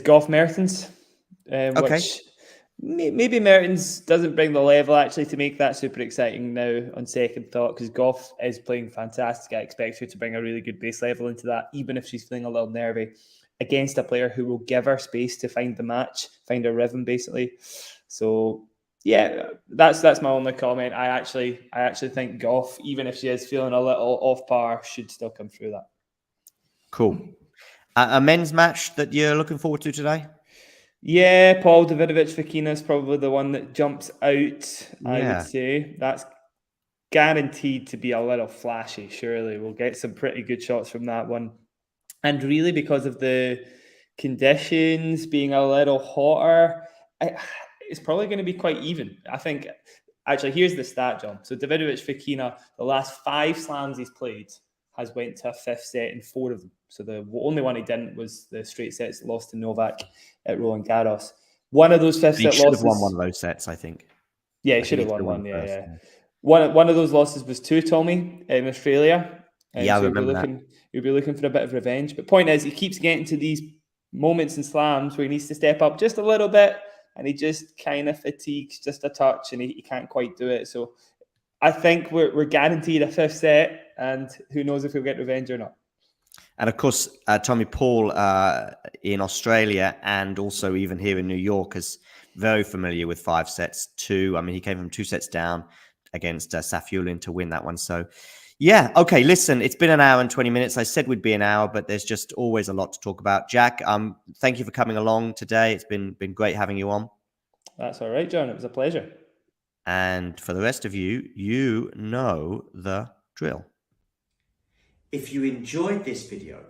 Golf Mertens, Okay. which maybe Mertens doesn't bring the level actually to make that super exciting now on second thought, because Goff is playing fantastic. I expect her to bring a really good base level into that, even if she's feeling a little nervy, against a player who will give her space to find the match, find her rhythm, basically. So yeah, that's my only comment. I actually think Goff, even if she is feeling a little off par, should still come through that. Cool. A men's match that you're looking forward to today? Yeah, Paul Davidovich-Fokina is probably the one that jumps out, I Yeah. would say. That's guaranteed to be a little flashy, surely. We'll get some pretty good shots from that one. And really, because of the conditions being a little hotter, it's probably going to be quite even. I think, actually, here's the stat, John. So Davidovich-Fokina, the last 5 slams he's played, has went to a 5th set in 4 of them. So the only one he didn't was the straight sets lost to Novak at Roland Garros. One of those 5th set losses... He should have won one of those sets, I think. Yeah, he should have won one, first, yeah. One of those losses was to Tommy in Australia. Yeah, so I remember that. He'll be looking for a bit of revenge. But point is, he keeps getting to these moments in slams where he needs to step up just a little bit, and he just kind of fatigues just a touch, and he can't quite do it. So I think we're guaranteed a 5th set, and who knows if he'll get revenge or not. And of course, Tommy Paul in Australia and also even here in New York is very familiar with 5 sets too. I mean, he came from 2 sets down against Safiullin to win that one. So, yeah. Okay, listen, it's been an hour and 20 minutes. I said we'd be an hour, but there's just always a lot to talk about. Jack, thank you for coming along today. It's been great having you on. That's all right, John. It was a pleasure. And for the rest of you, you know the drill. If you enjoyed this video,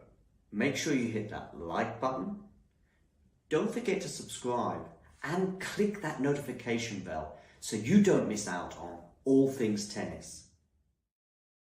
make sure you hit that like button. Don't forget to subscribe and click that notification bell so you don't miss out on all things tennis.